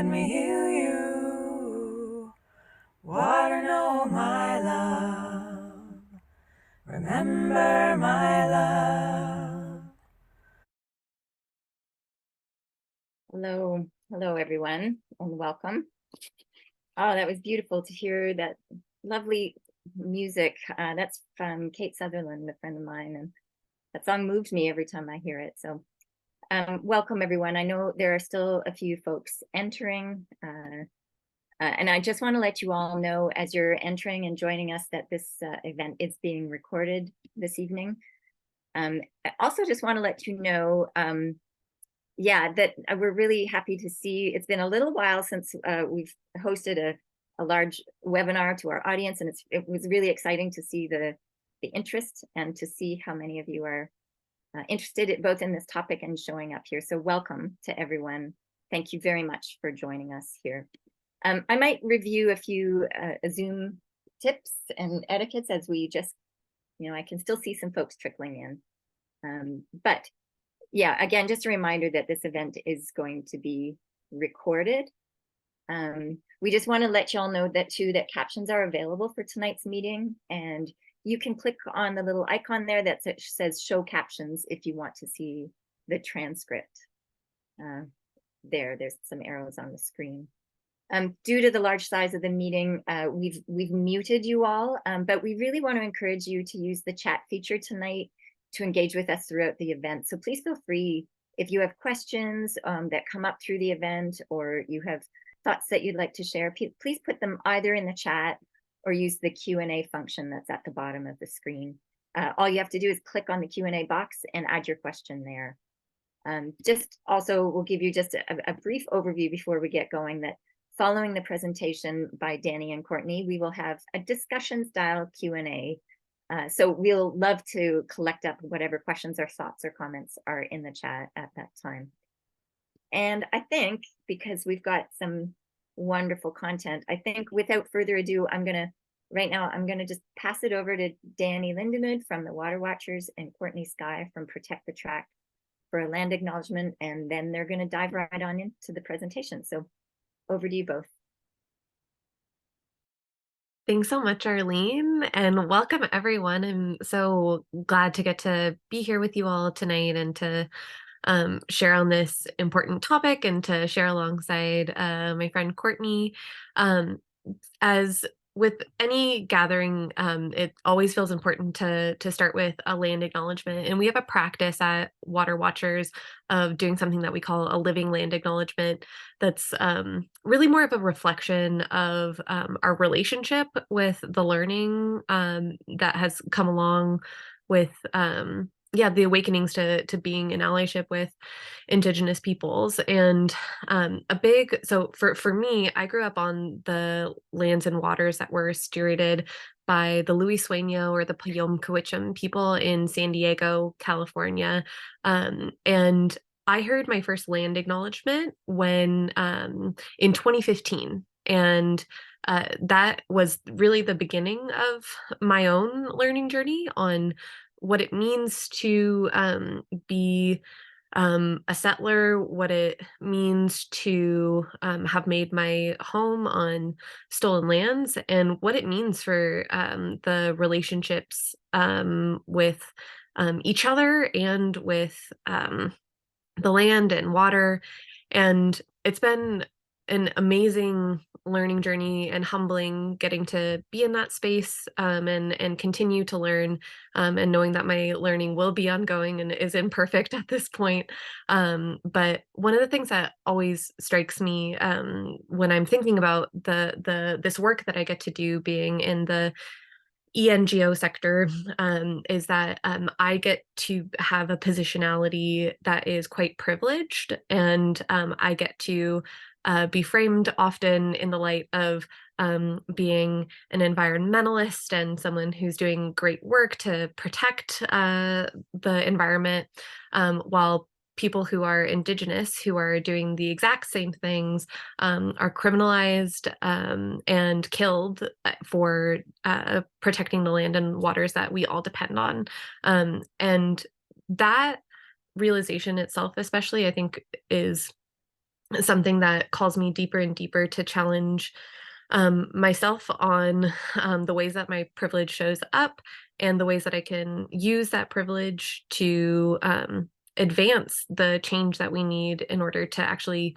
me heal you. Water, know my love. Remember my love. Hello everyone, and welcome. Oh, that was beautiful to hear that lovely music. That's from Kate Sutherland, a friend of mine, and that song moves me every time I hear it. So, welcome everyone. I know there are still a few folks entering, and I just want to let you all know as you're entering and joining us that this event is being recorded this evening. I also just want to let you know. Yeah, that we're really happy to see. It's been a little while since we've hosted a large webinar to our audience, and it was really exciting to see the interest and to see how many of you are interested both in this topic and showing up here. So welcome to everyone. Thank you very much for joining us here. I might review a few Zoom tips and etiquettes as we just, I can still see some folks trickling in. But yeah, again, just a reminder that this event is going to be recorded. We just want to let you all know that captions are available for tonight's meeting, and you can click on the little icon there that says show captions if you want to see the transcript. There's some arrows on the screen. Due to the large size of the meeting, we've muted you all, but we really want to encourage you to use the chat feature tonight to engage with us throughout the event. So please feel free, if you have questions that come up through the event, or you have thoughts that you'd like to share, please put them either in the chat or use the Q&A function that's at the bottom of the screen. All you have to do is click on the Q&A box and add your question there. Just also, we'll give you just a brief overview before we get going that following the presentation by Danny and Courtney, we will have a discussion-style Q&A. So we'll love to collect up whatever questions or thoughts or comments are in the chat at that time. And I think, because we've got some wonderful content, I think without further ado, right now, I'm gonna just pass it over to Danny Lindemood from the Water Watchers and Courtney Skye from Protect the Tract for a land acknowledgement, and then they're gonna dive right on into the presentation. So over to you both. Thanks so much, Arlene, and welcome everyone. I'm so glad to get to be here with you all tonight and to share on this important topic and to share alongside my friend Courtney. As with any gathering, it always feels important to start with a land acknowledgement. And we have a practice at Water Watchers of doing something that we call a living land acknowledgement. That's really more of a reflection of our relationship with the learning that has come along with the awakenings to being in allyship with Indigenous peoples. And so for me, I grew up on the lands and waters that were stewarded by the Louis Sueño or the Payom Kawichem people in San Diego, California. And I heard my first land acknowledgement when in 2015. And that was really the beginning of my own learning journey on what it means to be a settler, what it means to have made my home on stolen lands, and what it means for the relationships with each other and with the land and water. And it's been an amazing learning journey and humbling getting to be in that space and continue to learn, and knowing that my learning will be ongoing and is imperfect at this point. But one of the things that always strikes me when I'm thinking about this work that I get to do being in the ENGO sector is that I get to have a positionality that is quite privileged, and I get to be framed often in the light of being an environmentalist and someone who's doing great work to protect the environment, while people who are Indigenous, who are doing the exact same things, are criminalized and killed for protecting the land and waters that we all depend on. And that realization itself, especially, I think, is something that calls me deeper and deeper to challenge myself on the ways that my privilege shows up and the ways that I can use that privilege to advance the change that we need in order to actually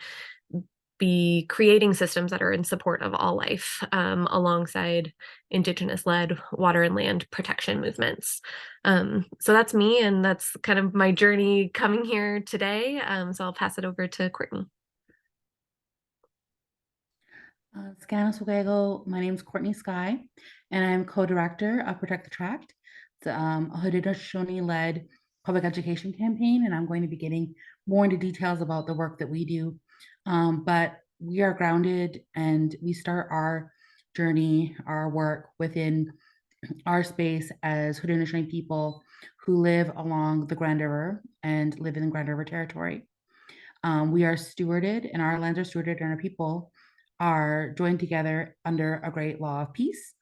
be creating systems that are in support of all life, alongside Indigenous-led water and land protection movements. So that's me, and that's kind of my journey coming here today. So I'll pass it over to Courtney. My name is Courtney Skye, and I'm co-director of Protect the Tract. It's a Haudenosaunee-led public education campaign, and I'm going to be getting more into details about the work that we do. But we are grounded, and we start our journey, our work within our space as Haudenosaunee people who live along the Grand River and live in the Grand River Territory. We are stewarded, and our lands are stewarded, and our people are joined together under a great law of peace.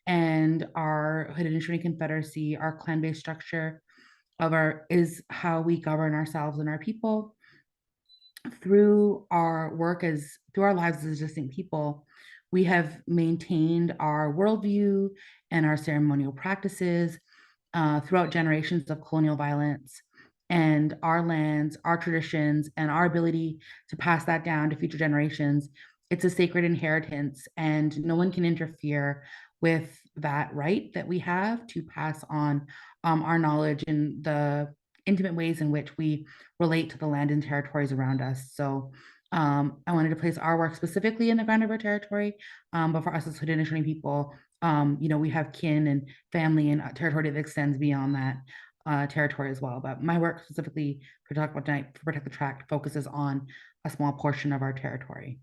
And our Haudenosaunee Confederacy, our clan-based structure is how we govern ourselves and our people through our lives as distinct people. We have maintained our worldview and our ceremonial practices throughout generations of colonial violence, and our lands, our traditions, and our ability to pass that down to future generations. It's a sacred inheritance, and no one can interfere with that right that we have to pass on our knowledge and the intimate ways in which we relate to the land and territories around us. So I wanted to place our work specifically in the Grand River Territory, but for us as Haudenosaunee people, we have kin and family and territory that extends beyond that territory as well. But my work specifically for talk about tonight for Protect the Tract focuses on a small portion of our territory.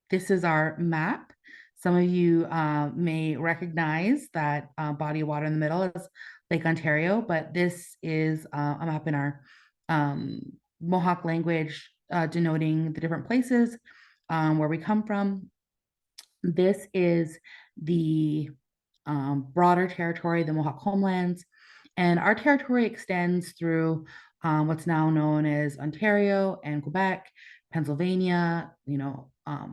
This is our map. Some of you may recognize that body of water in the middle is Lake Ontario, but this is a map in our Mohawk language denoting the different places where we come from. This is the broader territory, the Mohawk homelands, and our territory extends through what's now known as Ontario and Quebec, Pennsylvania,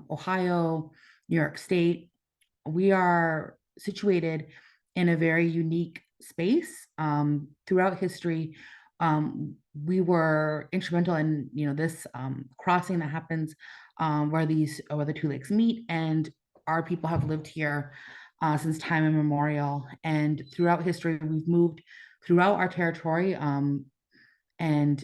Ohio, New York State. We are situated in a very unique space. Throughout history, we were instrumental in this crossing that happens where the two lakes meet, and our people have lived here since time immemorial. And throughout history, we've moved throughout our territory, and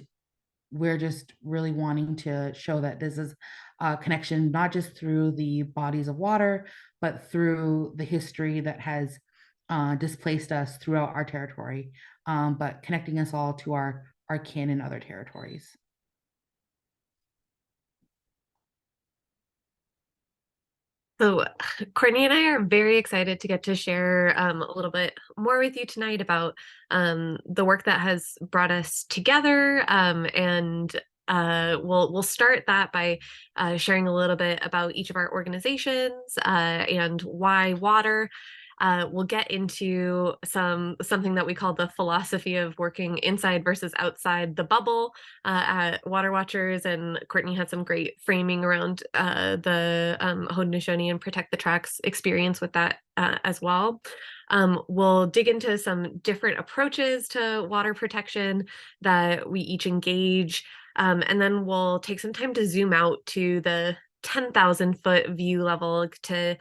we're just really wanting to show that this is a connection, not just through the bodies of water, but through the history that has displaced us throughout our territory, but connecting us all to our kin in other territories. So Courtney and I are very excited to get to share a little bit more with you tonight about the work that has brought us together, and we'll start that by sharing a little bit about each of our organizations and why water. We'll get into something that we call the philosophy of working inside versus outside the bubble at Water Watchers, and Courtney had some great framing around the Haudenosaunee and Protect the Tract's experience with that as well. We'll dig into some different approaches to water protection that we each engage, and then we'll take some time to zoom out to the 10,000-foot view level to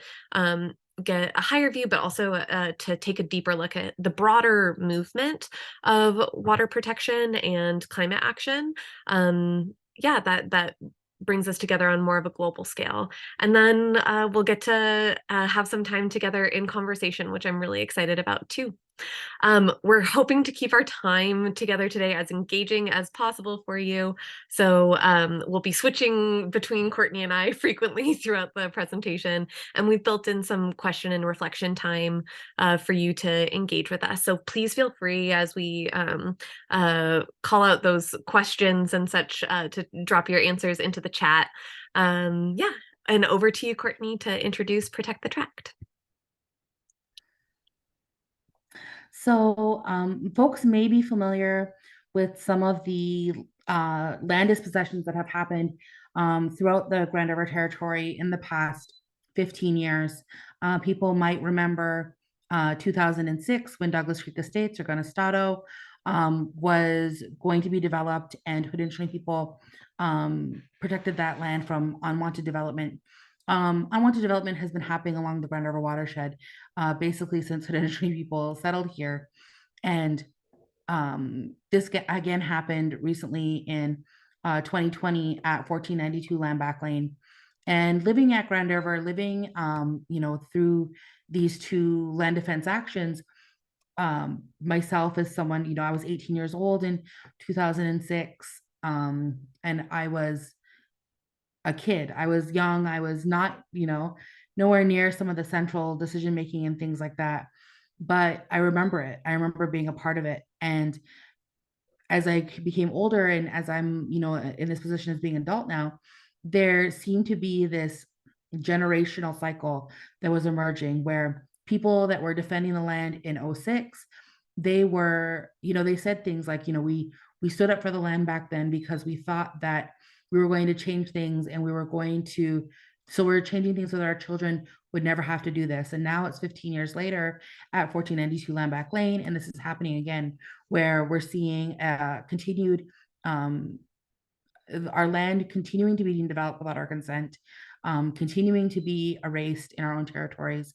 get a higher view, but also to take a deeper look at the broader movement of water protection and climate action. That brings us together on more of a global scale. And then we'll get to have some time together in conversation, which I'm really excited about too. We're hoping to keep our time together today as engaging as possible for you. So we'll be switching between Courtney and I frequently throughout the presentation. And we've built in some question and reflection time for you to engage with us. So please feel free as we call out those questions and such to drop your answers into the chat. And over to you, Courtney, to introduce Protect the Tract. So folks may be familiar with some of the land dispossessions that have happened throughout the Grand River Territory in the past 15 years. People might remember 2006 when Douglas Creek Estates or Ganestado was going to be developed, and Haudenosaunee people protected that land from unwanted development. Unwanted development has been happening along the Grand River watershed basically since Haudenosaunee people settled here. And this again happened recently in 2020 at 1492 Landback Lane. And living at Grand River, living, through these two land defense actions, myself as someone, I was 18 years old in 2006, and I was a kid. I was young. I was not, nowhere near some of the central decision making and things like that. But I remember it. I remember being a part of it. And as I became older and as I'm, in this position as being an adult now, there seemed to be this generational cycle that was emerging where people that were defending the land in 06, they were, they said things like, we stood up for the land back then because we thought that we were going to change things and we were going to, so we're changing things so that our children would never have to do this. And now it's 15 years later at 1492 Landback Lane, and this is happening again, where we're seeing continued, our land continuing to be developed without our consent, continuing to be erased in our own territories.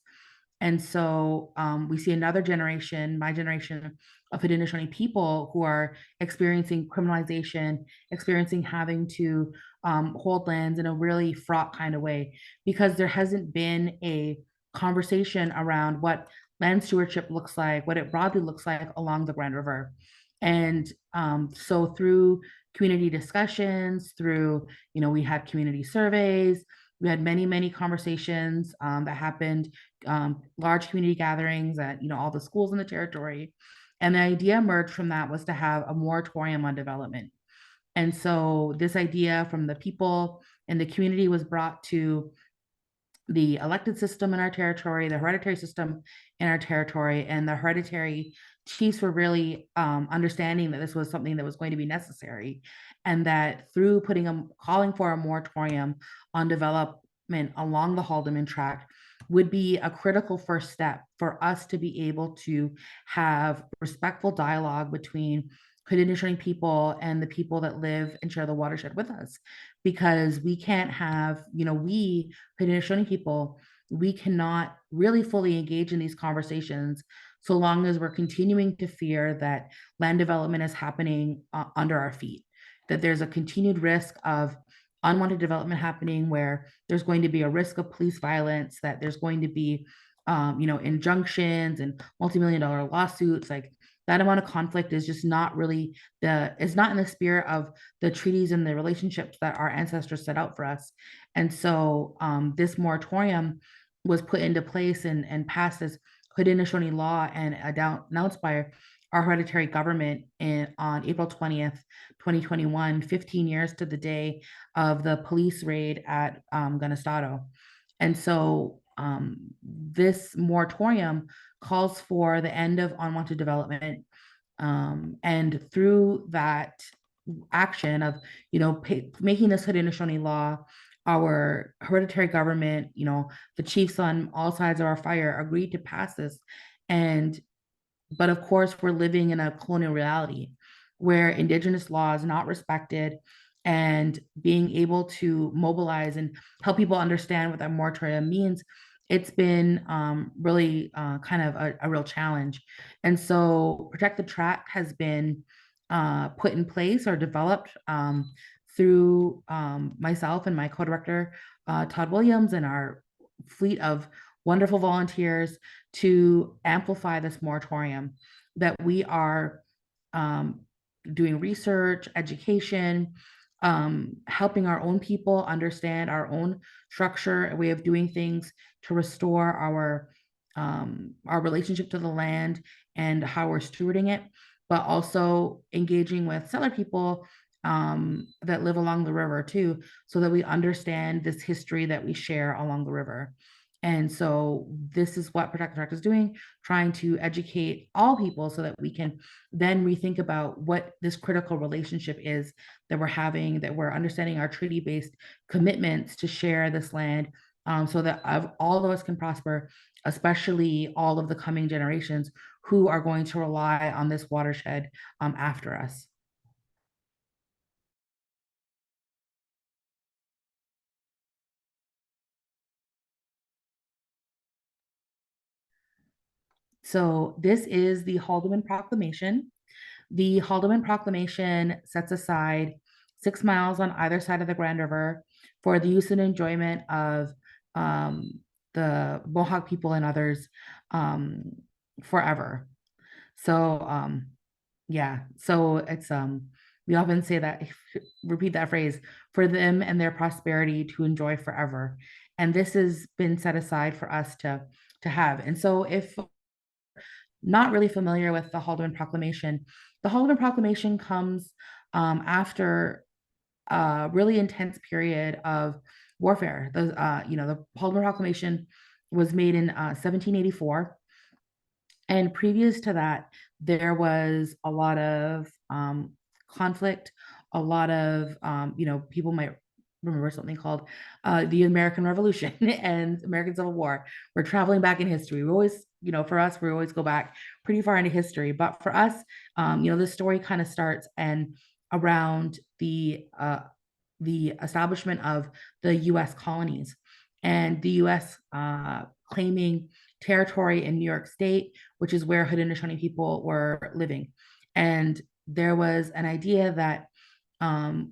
And so we see another generation, my generation of Haudenosaunee people who are experiencing criminalization, experiencing having to hold lands in a really fraught kind of way, because there hasn't been a conversation around what land stewardship looks like, what it broadly looks like along the Grand River. And so through community discussions, through, we had community surveys, we had many, many conversations that happened, large community gatherings at, all the schools in the territory. And the idea emerged from that was to have a moratorium on development. And so this idea from the people and the community was brought to the elected system in our territory, the hereditary system in our territory, and the hereditary chiefs were really understanding that this was something that was going to be necessary, and that through calling for a moratorium on development along the Haldeman Tract would be a critical first step for us to be able to have respectful dialogue between Haudenosaunee people and the people that live and share the watershed with us, because we can't have, we Haudenosaunee people, we cannot really fully engage in these conversations so long as we're continuing to fear that land development is happening under our feet, that there's a continued risk of unwanted development happening where there's going to be a risk of police violence, that there's going to be, injunctions and multi-million-dollar lawsuits. Like, that amount of conflict is just not really is not in the spirit of the treaties and the relationships that our ancestors set out for us. And so this moratorium was put into place and passed as Haudenosaunee law and announced by our hereditary government on April 20th, 2021, 15 years to the day of the police raid at Ganestado. And so this moratorium calls for the end of unwanted development. And through that action of, making this Haudenosaunee law, our hereditary government, the chiefs on all sides of our fire agreed to pass this. But of course, we're living in a colonial reality where Indigenous law is not respected, and being able to mobilize and help people understand what that moratorium means, it's been really kind of a real challenge. And so Protect the Tract has been put in place or developed through myself and my co-director, Todd Williams, and our fleet of wonderful volunteers to amplify this moratorium, that we are doing research, education, helping our own people understand our own structure, a way of doing things to restore our relationship to the land and how we're stewarding it, but also engaging with settler people that live along the river too, so that we understand this history that we share along the river. And so this is what Protect the Tract is doing, trying to educate all people so that we can then rethink about what this critical relationship is that we're having, that we're understanding our treaty-based commitments to share this land, so that all of us can prosper, especially all of the coming generations who are going to rely on this watershed after us. So this is the Haldeman Proclamation. The Haldeman Proclamation sets aside 6 miles on either side of the Grand River for the use and enjoyment of the Mohawk people and others forever. So yeah, so it's we often say that, repeat that phrase, for them and their prosperity to enjoy forever. And this has been set aside for us to have. And so if not really familiar with the Haldeman Proclamation, the Haldeman Proclamation comes after a really intense period of warfare. The Haldeman Proclamation was made in 1784. And previous to that, there was a lot of conflict, a lot of, people might remember something called the American Revolution and American Civil War. We're traveling back in history. We always, for us, we always go back pretty far into history. But for us, this story kind of starts and around the establishment of the U.S. colonies and the U.S. Claiming territory in New York State, which is where Haudenosaunee people were living. And there was an idea that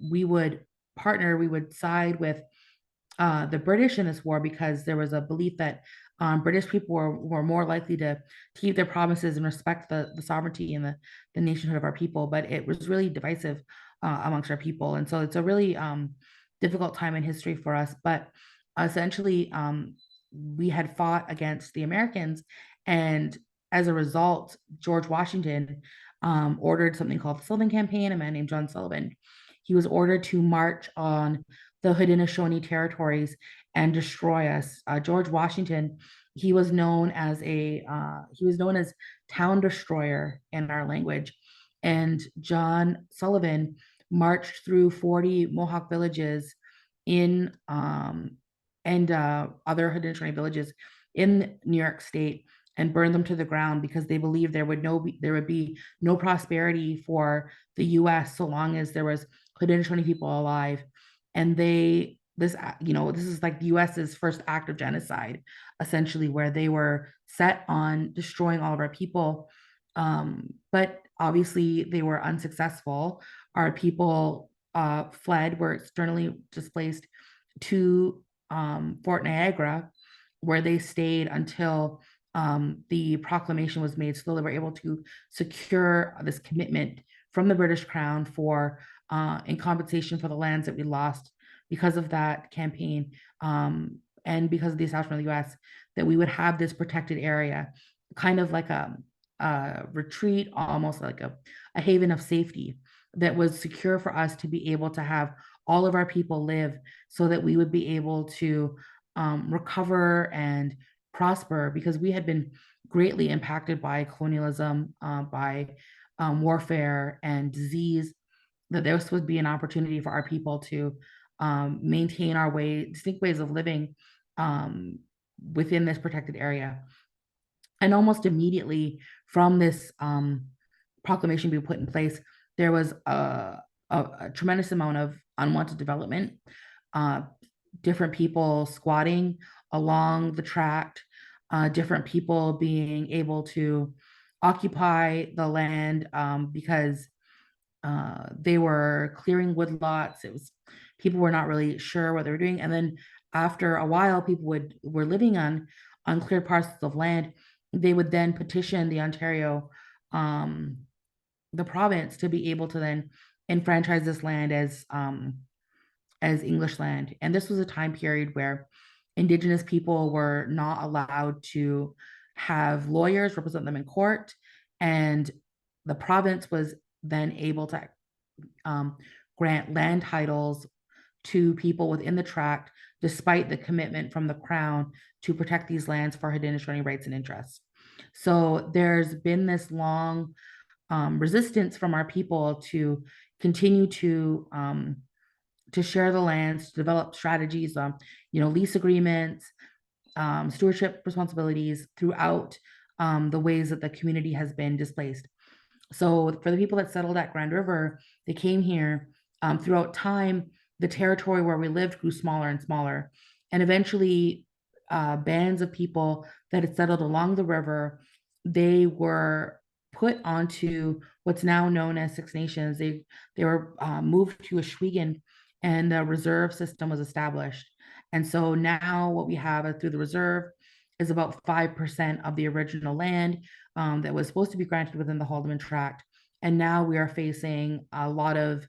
we would side with the British in this war because there was a belief that British people were more likely to keep their promises and respect the sovereignty and the nationhood of our people. But it was really divisive amongst our people. And so it's a really difficult time in history for us. But essentially, we had fought against the Americans. And as a result, George Washington ordered something called the Sullivan Campaign. A man named John Sullivan, he was ordered to march on the Haudenosaunee territories and destroy us. George Washington, he was known as town destroyer in our language. And John Sullivan marched through 40 Mohawk villages in and other Haudenosaunee villages in New York State and burned them to the ground because they believed there would be no prosperity for the U.S. so long as there was Haudenosaunee people alive. And this is like the U.S.'s first act of genocide, essentially, where they were set on destroying all of our people. But obviously they were unsuccessful. Our people fled, were externally displaced to Fort Niagara, where they stayed until the proclamation was made. So they were able to secure this commitment from the British Crown for in compensation for the lands that we lost because of that campaign, and because of the establishment of the U.S., that we would have this protected area, kind of like a retreat, almost like a haven of safety that was secure for us to be able to have all of our people live, so that we would be able to recover and prosper, because we had been greatly impacted by colonialism, by warfare and disease. That this would be an opportunity for our people to maintain our distinct ways of living within this protected area. And almost immediately from this proclamation being put in place, there was a tremendous amount of unwanted development, different people squatting along the tract, different people being able to occupy the land because they were clearing woodlots. People were not really sure what they were doing. And then after a while, people were living on uncleared parcels of land. They would then petition the Ontario, the province, to be able to then enfranchise this land as English land. And this was a time period where Indigenous people were not allowed to have lawyers represent them in court. And the province was then able to grant land titles to people within the tract, despite the commitment from the Crown to protect these lands for Haudenosaunee rights and interests. So there's been this long resistance from our people to continue to share the lands, to develop strategies, lease agreements, stewardship responsibilities throughout the ways that the community has been displaced. So for the people that settled at Grand River, they came here. Throughout time, the territory where we lived grew smaller and smaller. And eventually, bands of people that had settled along the river, they were put onto what's now known as Six Nations. They were moved to Ashwegan, and the reserve system was established. And so now what we have through the reserve is about 5% of the original land that was supposed to be granted within the Haldeman Tract. And now we are facing a lot of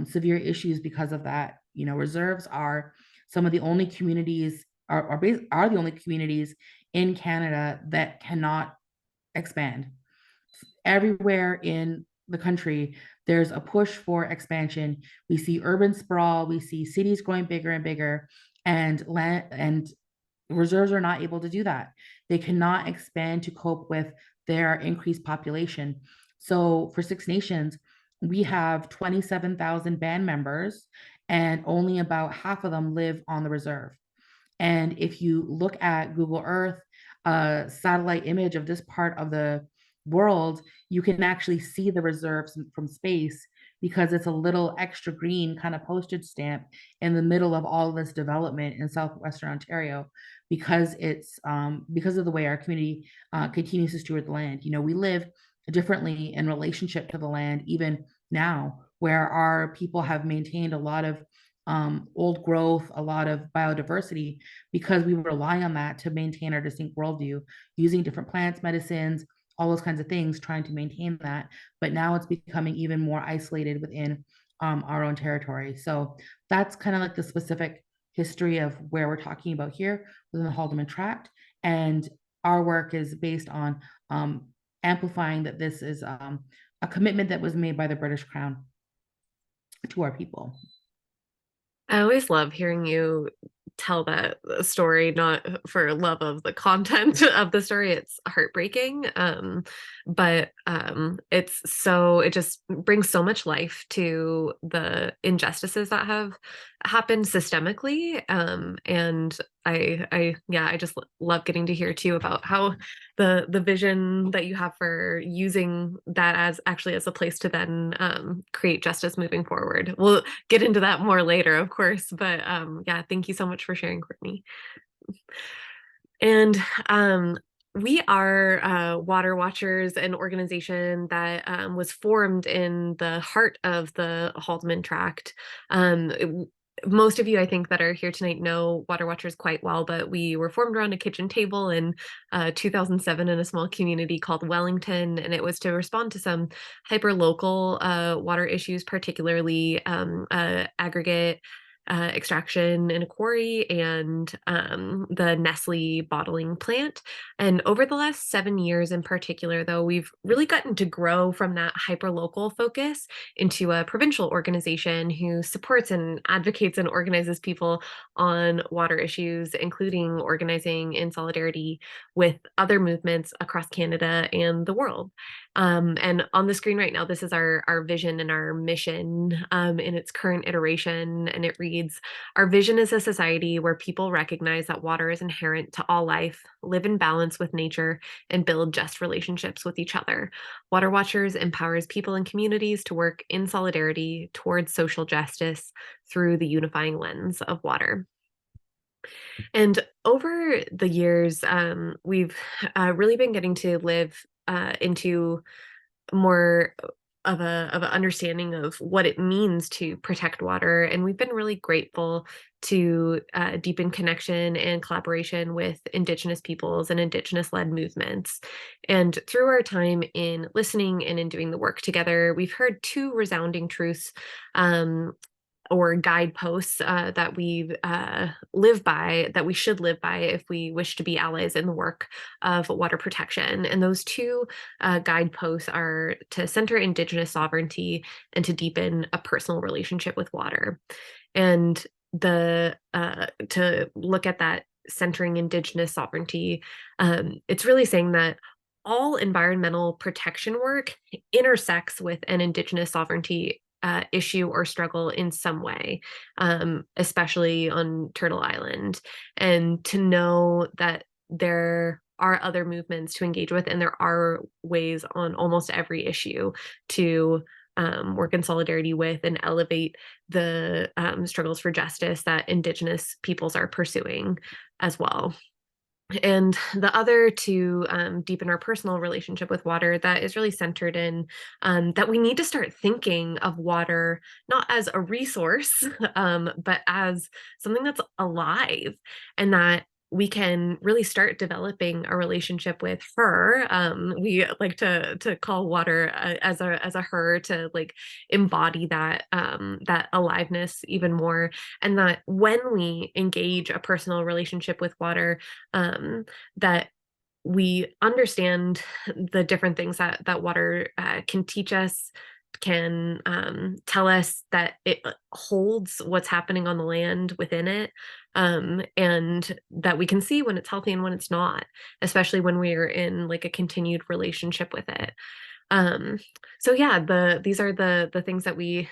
severe issues because of that. Reserves are some of the only communities are the only communities in Canada that cannot expand. Everywhere in the country, there's a push for expansion. We see urban sprawl, we see cities growing bigger and bigger, and reserves are not able to do that. They cannot expand to cope with their increased population. So for Six Nations, we have 27,000 band members, and only about half of them live on the reserve. And if you look at Google Earth, a satellite image of this part of the world, you can actually see the reserves from space, because it's a little extra green kind of postage stamp in the middle of all this development in southwestern Ontario, because it's because of the way our community continues to steward the land. We live differently in relationship to the land even now, where our people have maintained a lot of old growth, a lot of biodiversity, because we rely on that to maintain our distinct worldview, using different plants, medicines, all those kinds of things, trying to maintain that. But now it's becoming even more isolated within our own territory. So that's kind of like the specific history of where we're talking about here within the Haldeman Tract. And our work is based on amplifying that this is a commitment that was made by the British Crown to our people. I always love hearing you tell that story, not for love of the content of the story. It's heartbreaking. But it just brings so much life to the injustices that have happened systemically. And I just love getting to hear too about how the vision that you have for using that as a place to then create justice moving forward. We'll get into that more later, of course, but thank you so much for sharing, Courtney. And we are Water Watchers, an organization that was formed in the heart of the Haldeman Tract. Most of you, I think, that are here tonight know Water Watchers quite well, but we were formed around a kitchen table in 2007 in a small community called Wellington, and it was to respond to some hyper-local water issues, particularly aggregate extraction in a quarry and the Nestle bottling plant. And over the last 7 years in particular, though, we've really gotten to grow from that hyperlocal focus into a provincial organization who supports and advocates and organizes people on water issues, including organizing in solidarity with other movements across Canada and the world. And on the screen right now, this is our vision and our mission in its current iteration, and it reads, "Our vision is a society where people recognize that water is inherent to all life, live in balance with nature, and build just relationships with each other. Water Watchers empowers people and communities to work in solidarity towards social justice through the unifying lens of water." And over the years, we've really been getting to live into more of an understanding of what it means to protect water. And we've been really grateful to deepen connection and collaboration with Indigenous peoples and Indigenous-led movements. And through our time in listening and in doing the work together, we've heard two resounding truths or guideposts that we live by, that we should live by if we wish to be allies in the work of water protection. And those two guideposts are to center Indigenous sovereignty and to deepen a personal relationship with water. And the to look at that centering Indigenous sovereignty, it's really saying that all environmental protection work intersects with an Indigenous sovereignty issue or struggle in some way, especially on Turtle Island. And to know that there are other movements to engage with, and there are ways on almost every issue to work in solidarity with and elevate the struggles for justice that Indigenous peoples are pursuing as well. And the other to deepen our personal relationship with water, that is really centered in that we need to start thinking of water not as a resource, but as something that's alive, and that we can really start developing a relationship with her. We like to call water as a her, to like embody that that aliveness even more, and that when we engage a personal relationship with water, that we understand the different things that water can teach us, can tell us that it holds what's happening on the land within it, and that we can see when it's healthy and when it's not, especially when we're in like a continued relationship with it. Um, so yeah, these are the things that we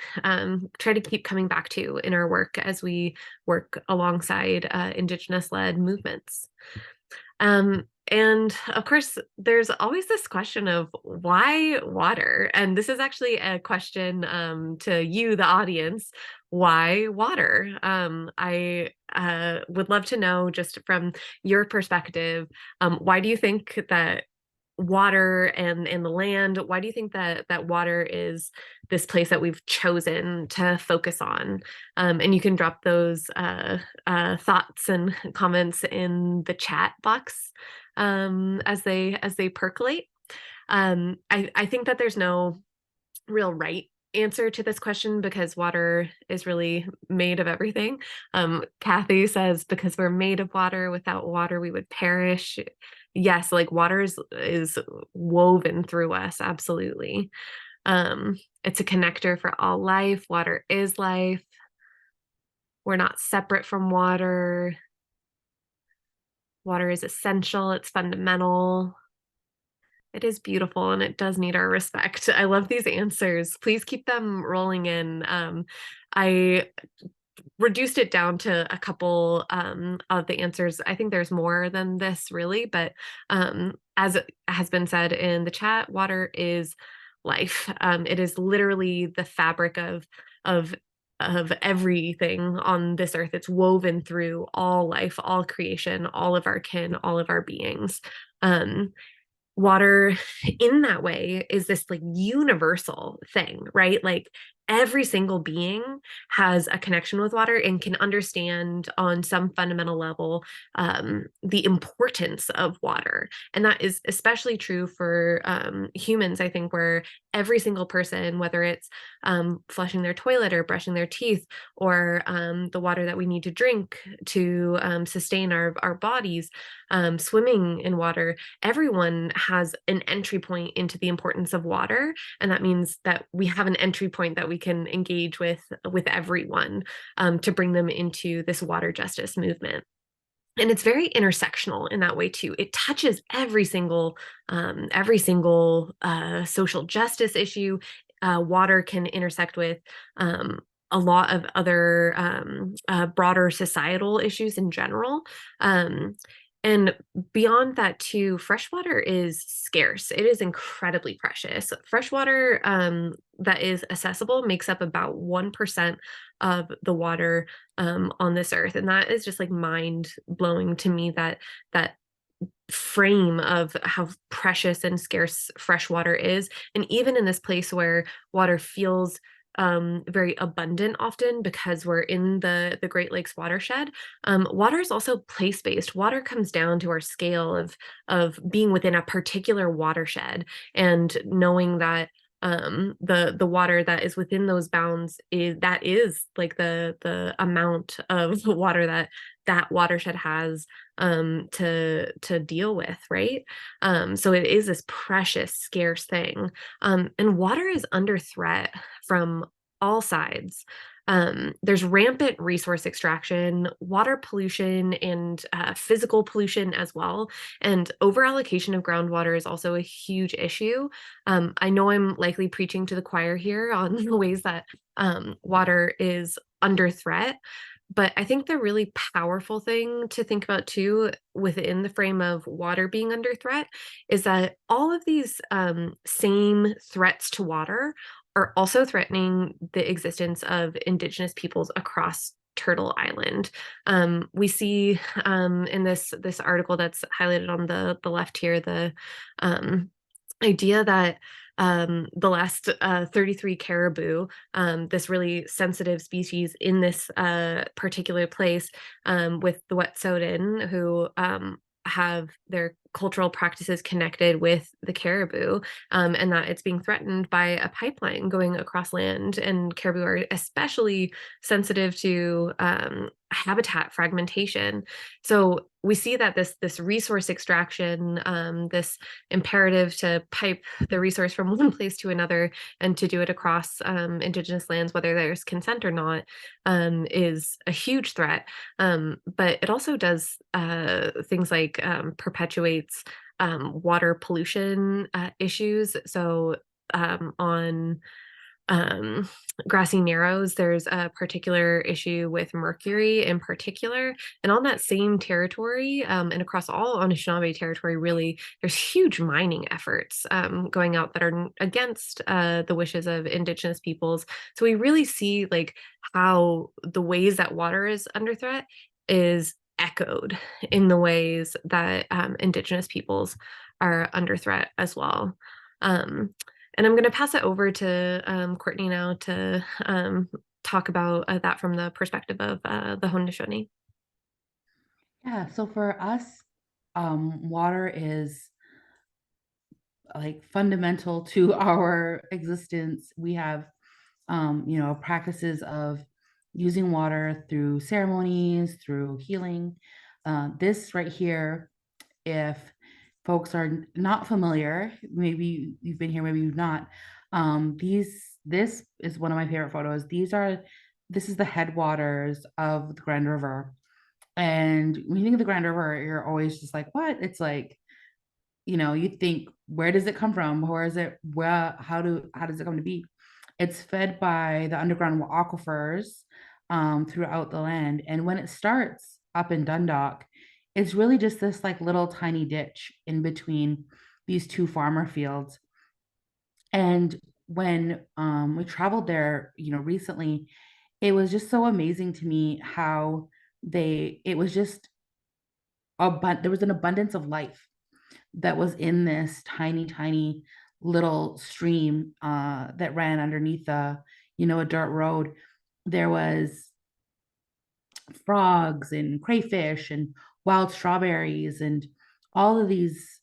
try to keep coming back to in our work as we work alongside Indigenous-led movements. And of course, there's always this question of why water? And this is actually a question to you, the audience. Why water? I would love to know, just from your perspective, why do you think that water and the land, why do you think that water is this place that we've chosen to focus on? And you can drop those thoughts and comments in the chat box as they percolate. I think that there's no real right answer to this question, because water is really made of everything. Kathy says, because we're made of water, without water we would perish. Yes, like water is woven through us, absolutely. It's a connector for all life. Water is life. We're not separate from water. Water is essential, it's fundamental. It is beautiful, and it does need our respect. I love these answers. Please keep them rolling in. I reduced it down to a couple of the answers. I think there's more than this, really, but as has been said in the chat, water is life. It is literally the fabric of everything on this earth. It's woven through all life, all creation, all of our kin, all of our beings. Water in that way is this like universal thing, right? Like every single being has a connection with water and can understand on some fundamental level the importance of water. And that is especially true for humans, I think, where every single person, whether it's flushing their toilet or brushing their teeth, or the water that we need to drink to sustain our bodies, swimming in water, everyone has an entry point into the importance of water. And that means that we have an entry point that we can engage with everyone to bring them into this water justice movement. And it's very intersectional in that way too. It touches every single social justice issue. Water can intersect with a lot of other broader societal issues in general. And beyond that too, freshwater is scarce. It is incredibly precious. Freshwater that is accessible makes up about 1% of the water on this earth. And that is just like mind blowing to me, that frame of how precious and scarce freshwater is. And even in this place where water feels very abundant often because we're in the Great Lakes watershed, water is also place-based. Water comes down to our scale of being within a particular watershed, and knowing that the water that is within those bounds is like the amount of water that watershed has to deal with, right? So it is this precious, scarce thing. And water is under threat from all sides. There's rampant resource extraction, water pollution, and physical pollution as well. And overallocation of groundwater is also a huge issue. I know I'm likely preaching to the choir here on the ways that water is under threat. But I think the really powerful thing to think about too, within the frame of water being under threat, is that all of these same threats to water are also threatening the existence of Indigenous peoples across Turtle Island. We see in this article that's highlighted on the left here, the idea that the last 33 caribou, this really sensitive species in this particular place with the Wet'suwet'en, who have their cultural practices connected with the caribou, and that it's being threatened by a pipeline going across land. And caribou are especially sensitive to habitat fragmentation. So we see that this resource extraction, this imperative to pipe the resource from one place to another and to do it across Indigenous lands, whether there's consent or not, is a huge threat. But it also does things like perpetuates water pollution issues. So on Grassy Narrows, there's a particular issue with mercury in particular. And on that same territory, and across all Anishinaabe territory, really, there's huge mining efforts going out that are against the wishes of Indigenous peoples. So we really see like how the ways that water is under threat is echoed in the ways that Indigenous peoples are under threat as well. And I'm going to pass it over to Courtney now to talk about that from the perspective of the Haudenosaunee. Yeah, so for us, water is like fundamental to our existence. We have, practices of using water through ceremonies, through healing. This right here, if folks are not familiar, maybe you've been here, maybe you've not. This is one of my favorite photos. This is the headwaters of the Grand River. And when you think of the Grand River, you're always just like, what? It's like, you think, where does it come from? Where is it? How does it come to be? It's fed by the underground aquifers throughout the land. And when it starts up in Dundalk, it's really just this like little tiny ditch in between these two farmer fields. And when we traveled there, recently, it was just so amazing to me how it was just there was an abundance of life that was in this tiny, tiny little stream that ran underneath a dirt road. There was frogs and crayfish and wild strawberries and all of these,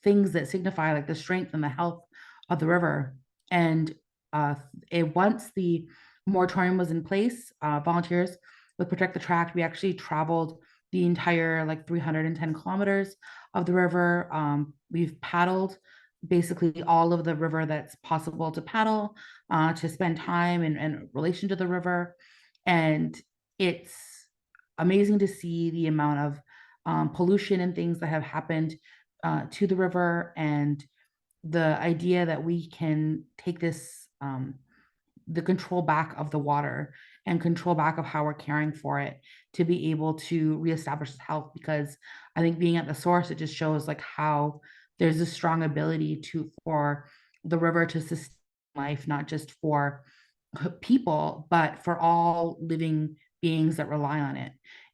things that signify like the strength and the health of the river. And once the moratorium was in place, volunteers with Protect the Tract, we actually traveled the entire like 310 kilometers of the river. We've paddled basically all of the river that's possible to paddle, to spend time in relation to the river. And it's amazing to see the amount of pollution and things that have happened to the river, and the idea that we can take this the control back of the water and control back of how we're caring for it to be able to reestablish health. Because I think being at the source, it just shows like how there's a strong ability for the river to sustain life, not just for people, but for all living beings that rely on it.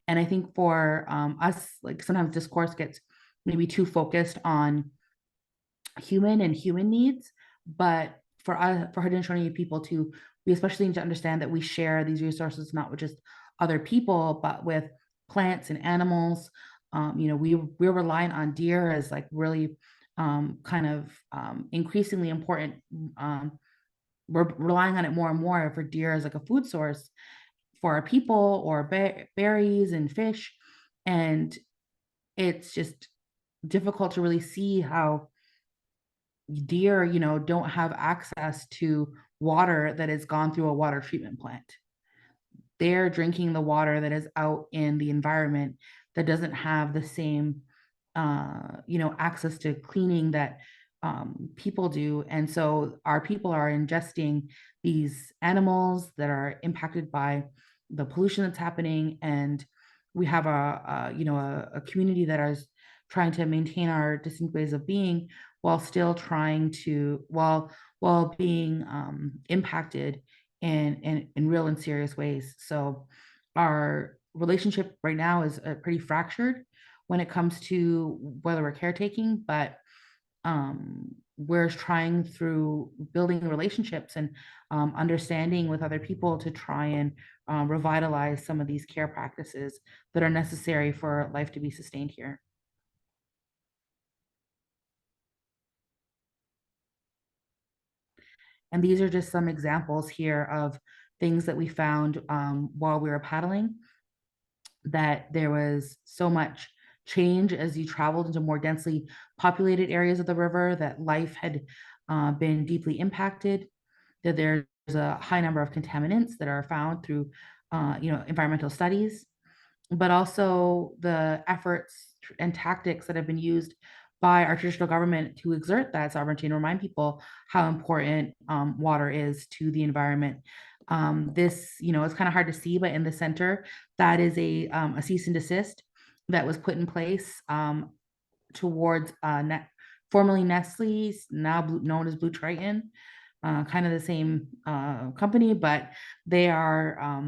And I think for us, like sometimes discourse gets maybe too focused on human and human needs, but for us, for Haudenosaunee people too, we especially need to understand that we share these resources not with just other people, but with plants and animals. We're reliant on deer as like really increasingly important. We're relying on it more and more for deer as like a food source for our people, or berries and fish. And it's just difficult to really see how deer, don't have access to water that has gone through a water treatment plant. they're drinking the water that is out in the environment that doesn't have the same, access to cleaning that people do. And so our people are ingesting these animals that are impacted by the pollution that's happening. And we have a community that is trying to maintain our distinct ways of being while still trying to, while being impacted in real and serious ways. So our relationship right now is pretty fractured when it comes to whether we're caretaking, but we're trying through building relationships and understanding with other people to try and revitalize some of these care practices that are necessary for life to be sustained here. And these are just some examples here of things that we found while we were paddling, that there was so much change as you traveled into more densely populated areas of the river, that life had been deeply impacted, that there's a high number of contaminants that are found through environmental studies, but also the efforts and tactics that have been used by our traditional government to exert that sovereignty and remind people how important water is to the environment. This, it's kind of hard to see, but in the center, that is a cease and desist that was put in place towards formerly Nestle's, now known as Blue Triton, kind of the same company, but they are,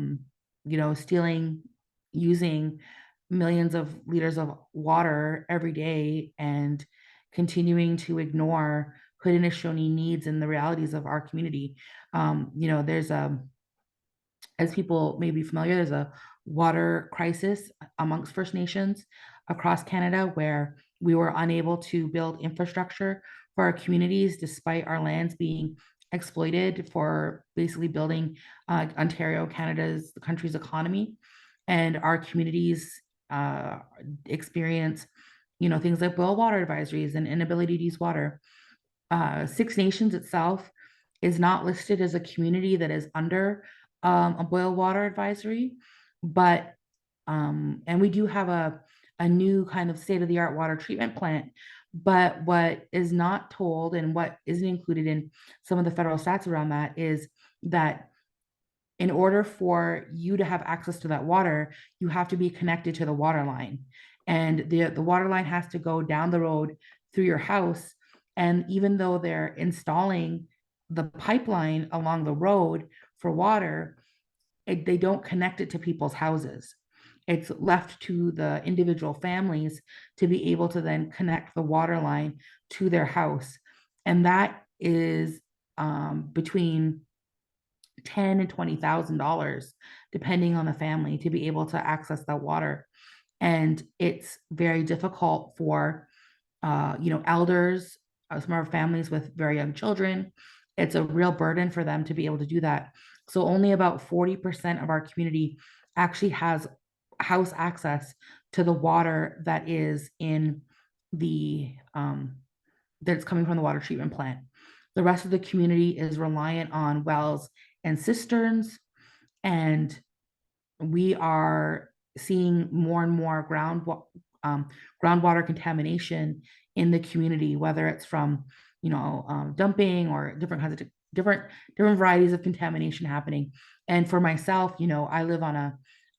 using millions of liters of water every day and continuing to ignore Haudenosaunee needs and the realities of our community. There's as people may be familiar, there's a water crisis amongst First Nations across Canada, where we were unable to build infrastructure for our communities despite our lands being exploited for basically building Ontario, Canada's, the country's economy. And our communities experience, things like boil water advisories and inability to use water. Six Nations itself is not listed as a community that is under a boil water advisory, but and we do have a new kind of state-of-the-art water treatment plant. But what is not told and what isn't included in some of the federal stats around that is that in order for you to have access to that water, you have to be connected to the water line. And the water line has to go down the road through your house. And even though they're installing the pipeline along the road for water, they don't connect it to people's houses. It's left to the individual families to be able to then connect the water line to their house. And that is between $10,000 and $20,000, depending on the family, to be able to access that water. And it's very difficult for, elders, some of our families with very young children. It's a real burden for them to be able to do that. So only about 40% of our community actually has house access to the water that is in the, that's coming from the water treatment plant. The rest of the community is reliant on wells and cisterns, and we are seeing more and more groundwater contamination in the community, whether it's from dumping or different kinds of different varieties of contamination happening. And for myself, I live on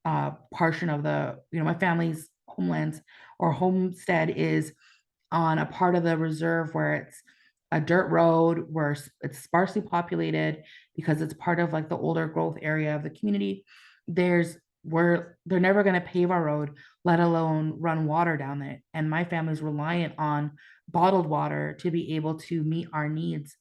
a portion of the my family's homelands or homestead is on a part of the reserve where it's a dirt road, where it's sparsely populated because it's part of like the older growth area of the community. Where they're never going to pave our road, let alone run water down it. And my family's reliant on bottled water to be able to meet our needs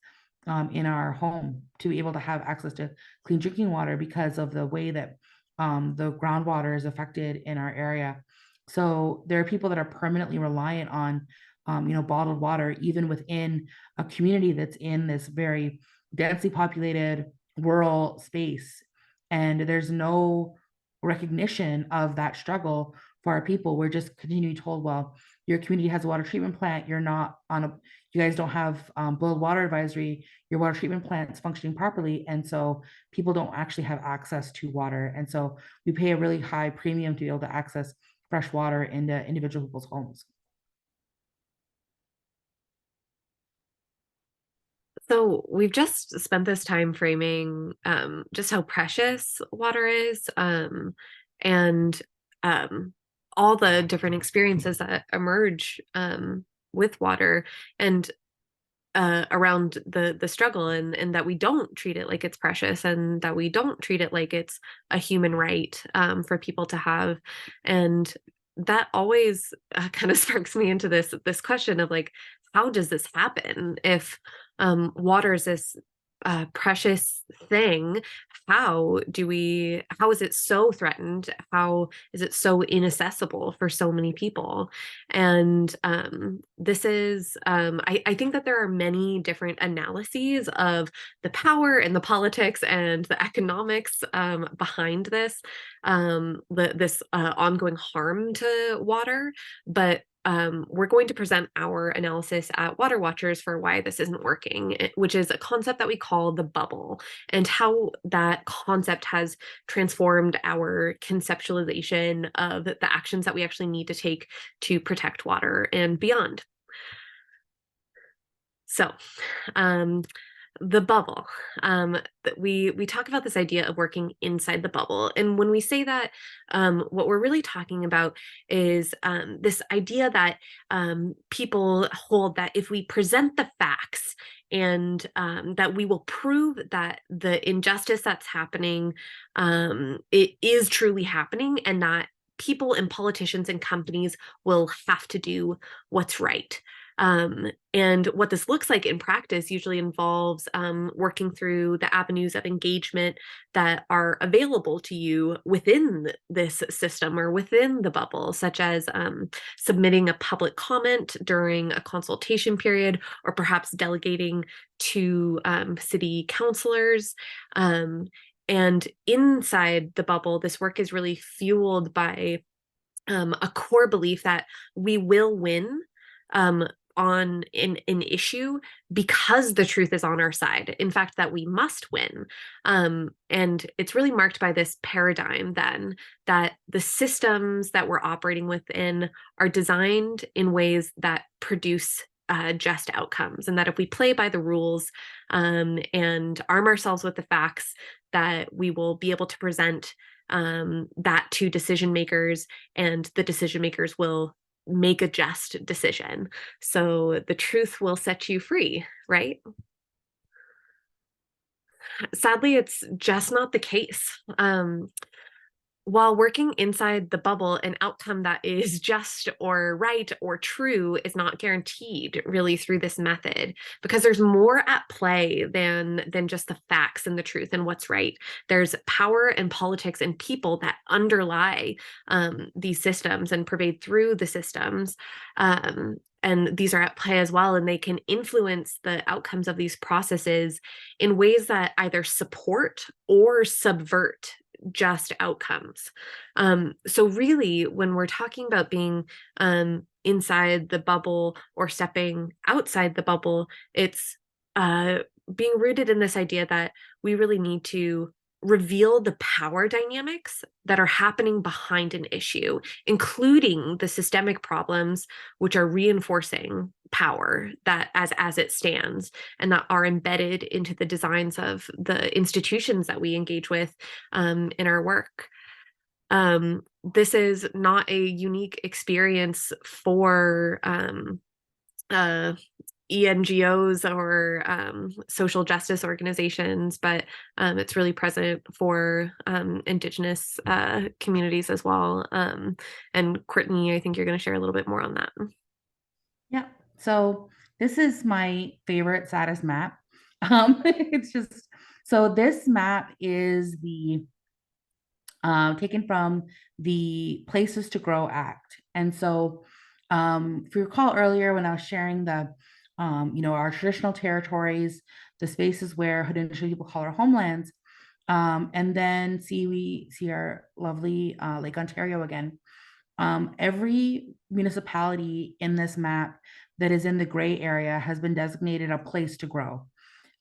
in our home, to be able to have access to clean drinking water because of the way that the groundwater is affected in our area. So there are people that are permanently reliant on bottled water, even within a community that's in this very densely populated rural space. And there's no recognition of that struggle for our people. We're just continually told, well, your community has a water treatment plant. You're not on a, you guys don't have boiled water advisory. Your water treatment plant's functioning properly. And so people don't actually have access to water. And so we pay a really high premium to be able to access fresh water into individual people's homes. So we've just spent this time framing just how precious water is, and all the different experiences that emerge with water, and around the struggle, and that we don't treat it like it's precious, and that we don't treat it like it's a human right for people to have. And that always kind of sparks me into this question of like, how does this happen if water is this precious thing? How is it so threatened? How is it so inaccessible for so many people? And this is I think that there are many different analyses of the power and the politics and the economics behind this ongoing harm to water. But we're going to present our analysis at Water Watchers for why this isn't working, which is a concept that we call the bubble, and how that concept has transformed our conceptualization of the actions that we actually need to take to protect water and beyond. So, the bubble. That we talk about this idea of working inside the bubble, and when we say that, what we're really talking about is this idea that people hold that if we present the facts, and that we will prove that the injustice that's happening, it is truly happening, and that people and politicians and companies will have to do what's right. And what this looks like in practice usually involves working through the avenues of engagement that are available to you within this system or within the bubble, such as submitting a public comment during a consultation period, or perhaps delegating to city councilors. And inside the bubble, this work is really fueled by a core belief that we will win on an issue because the truth is on our side. In fact, that we must win. And it's really marked by this paradigm then that the systems that we're operating within are designed in ways that produce just outcomes, and that if we play by the rules and arm ourselves with the facts, that we will be able to present that to decision makers, and the decision makers will make a just decision. So the truth will set you free, right? Sadly, it's just not the case. While working inside the bubble, an outcome that is just or right or true is not guaranteed really through this method, because there's more at play than just the facts and the truth and what's right. There's power and politics and people that underlie these systems and pervade through the systems. And these are at play as well, and they can influence the outcomes of these processes in ways that either support or subvert just outcomes. So really, when we're talking about being inside the bubble or stepping outside the bubble, it's being rooted in this idea that we really need to reveal the power dynamics that are happening behind an issue, including the systemic problems which are reinforcing power that as it stands, and that are embedded into the designs of the institutions that we engage with in our work. This is not a unique experience for ENGOs or social justice organizations, but it's really present for Indigenous communities as well. And Courtney, I think you're going to share a little bit more on that. Yeah. So this is my favorite, saddest map. It's just, so this map is the taken from the Places to Grow Act. And so if you recall earlier when I was sharing the our traditional territories, the spaces where Haudenosaunee people call our homelands, and then we see our lovely Lake Ontario again. Every municipality in this map that is in the gray area has been designated a place to grow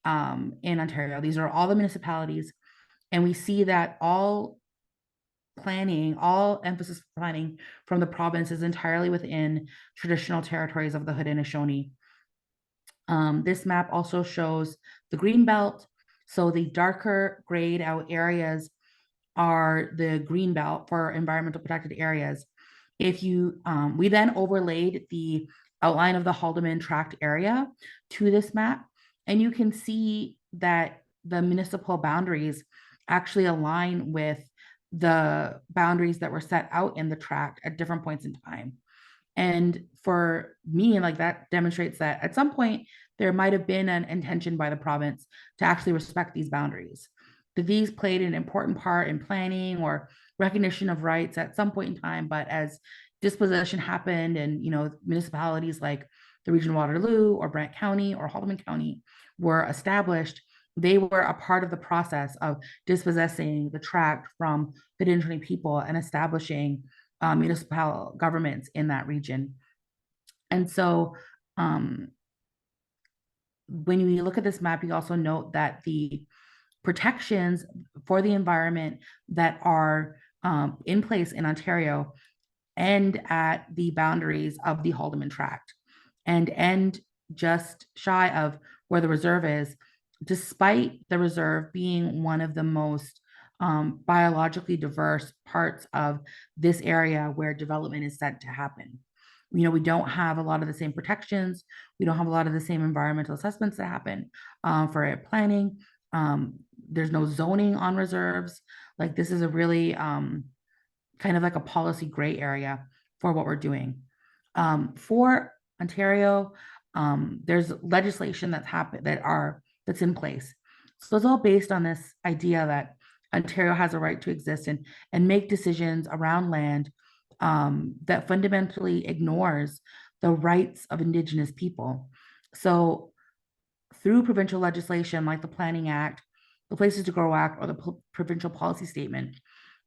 in Ontario. These are all the municipalities, and we see that all emphasis planning from the province is entirely within traditional territories of the Haudenosaunee. This map also shows the green belt. So the darker grayed out areas are the green belt for environmental protected areas. If you, we then overlaid the outline of the Haldeman tract area to this map, and you can see that the municipal boundaries actually align with the boundaries that were set out in the tract at different points in time. And for me, like, that demonstrates that at some point there might have been an intention by the province to actually respect these boundaries. That these played an important part in planning or recognition of rights at some point in time, but as dispossession happened and, you know, municipalities like the region of Waterloo or Brant County or Haldeman County were established, they were a part of the process of dispossessing the tract from the Haudenosaunee people and establishing municipal governments in that region. And so when you look at this map, you also note that the protections for the environment that are in place in Ontario end at the boundaries of the Haldeman tract and end just shy of where the reserve is, despite the reserve being one of the most biologically diverse parts of this area where development is set to happen. You know, we don't have a lot of the same protections. We don't have a lot of the same environmental assessments that happen for planning. There's no zoning on reserves. Like, this is a really kind of like a policy gray area for what we're doing. For Ontario, there's legislation that's in place. So it's all based on this idea that Ontario has a right to exist and make decisions around land that fundamentally ignores the rights of Indigenous people. So through provincial legislation like the Planning Act, the Places to Grow Act, or the provincial policy statement,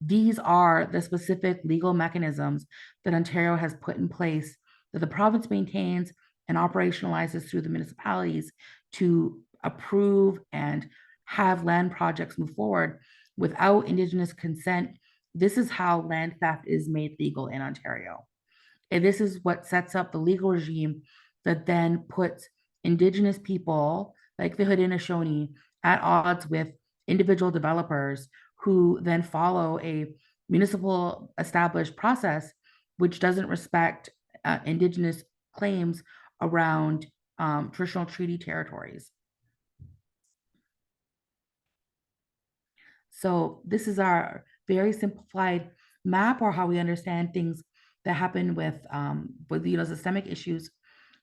these are the specific legal mechanisms that Ontario has put in place that the province maintains and operationalizes through the municipalities to approve and have land projects move forward without Indigenous consent. This is how land theft is made legal in Ontario. And this is what sets up the legal regime that then puts Indigenous people like the Haudenosaunee at odds with individual developers who then follow a municipal established process which doesn't respect Indigenous claims around traditional treaty territories. So this is our very simplified map, or how we understand things that happen with systemic issues.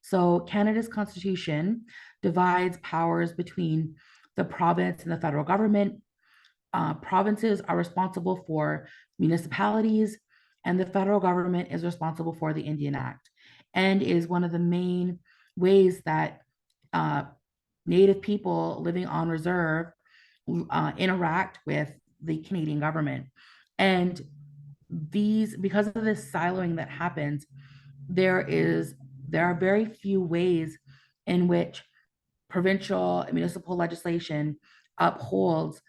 So Canada's Constitution divides powers between the province and the federal government. Provinces are responsible for municipalities, and the federal government is responsible for the Indian Act, and is one of the main ways that Native people living on reserve interact with the Canadian government. And because of this siloing that happens, there are very few ways in which provincial and municipal legislation upholds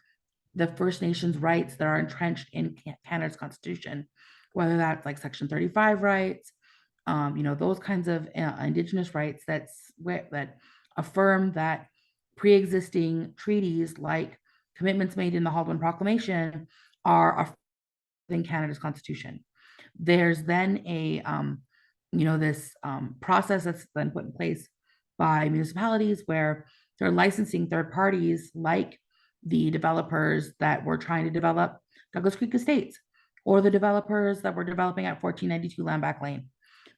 the First Nations rights that are entrenched in Canada's Constitution, whether that's like Section 35 rights, those kinds of Indigenous rights that affirm that pre-existing treaties like commitments made in the Haldeman Proclamation are in Canada's Constitution. There's then this process that's then put in place by municipalities where they're licensing third parties like the developers that were trying to develop Douglas Creek Estates, or the developers that were developing at 1492 Landback Lane.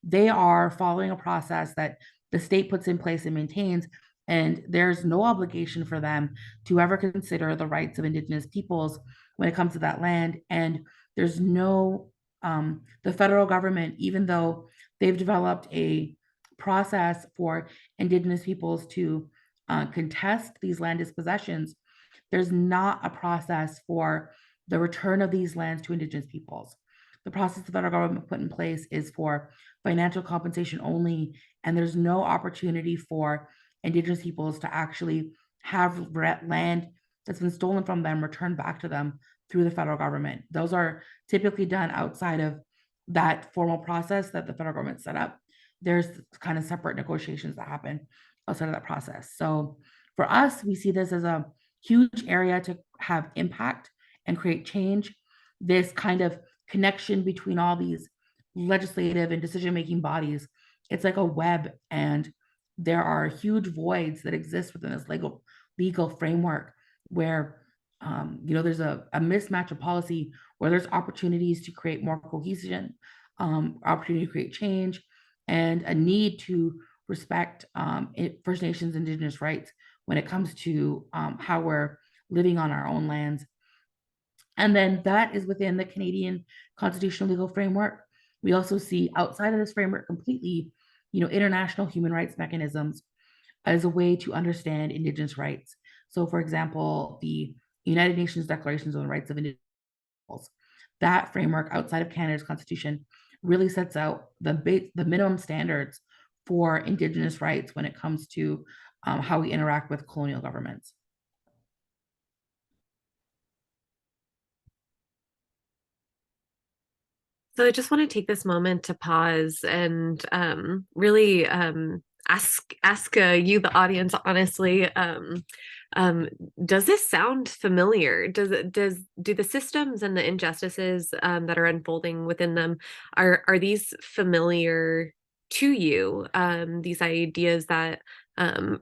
They are following a process that the state puts in place and maintains, and there's no obligation for them to ever consider the rights of Indigenous peoples when it comes to that land. And there's no, the federal government, even though they've developed a process for Indigenous peoples to contest these land dispossessions, there's not a process for the return of these lands to Indigenous peoples. the process the federal government put in place is for financial compensation only, and there's no opportunity for Indigenous peoples to actually have land that's been stolen from them returned back to them through the federal government. Those are typically done outside of that formal process that the federal government set up. There's kind of separate negotiations that happen outside of that process. So for us, we see this as a huge area to have impact and create change. This kind of connection between all these legislative and decision-making bodies, it's like a web, and there are huge voids that exist within this legal framework where there's a mismatch of policy where there's opportunities to create more cohesion, opportunity to create change, and a need to respect First Nations Indigenous rights when it comes to how we're living on our own lands. And then that is within the Canadian constitutional legal framework. We also see outside of this framework completely, international human rights mechanisms as a way to understand Indigenous rights. So for example, the United Nations Declarations on the Rights of Indigenous Peoples, that framework outside of Canada's constitution really sets out the minimum standards for Indigenous rights when it comes to how we interact with colonial governments. So I just want to take this moment to pause and really ask you, the audience, honestly, does this sound familiar? Do the systems and the injustices that are unfolding within them, are these familiar to you? These ideas that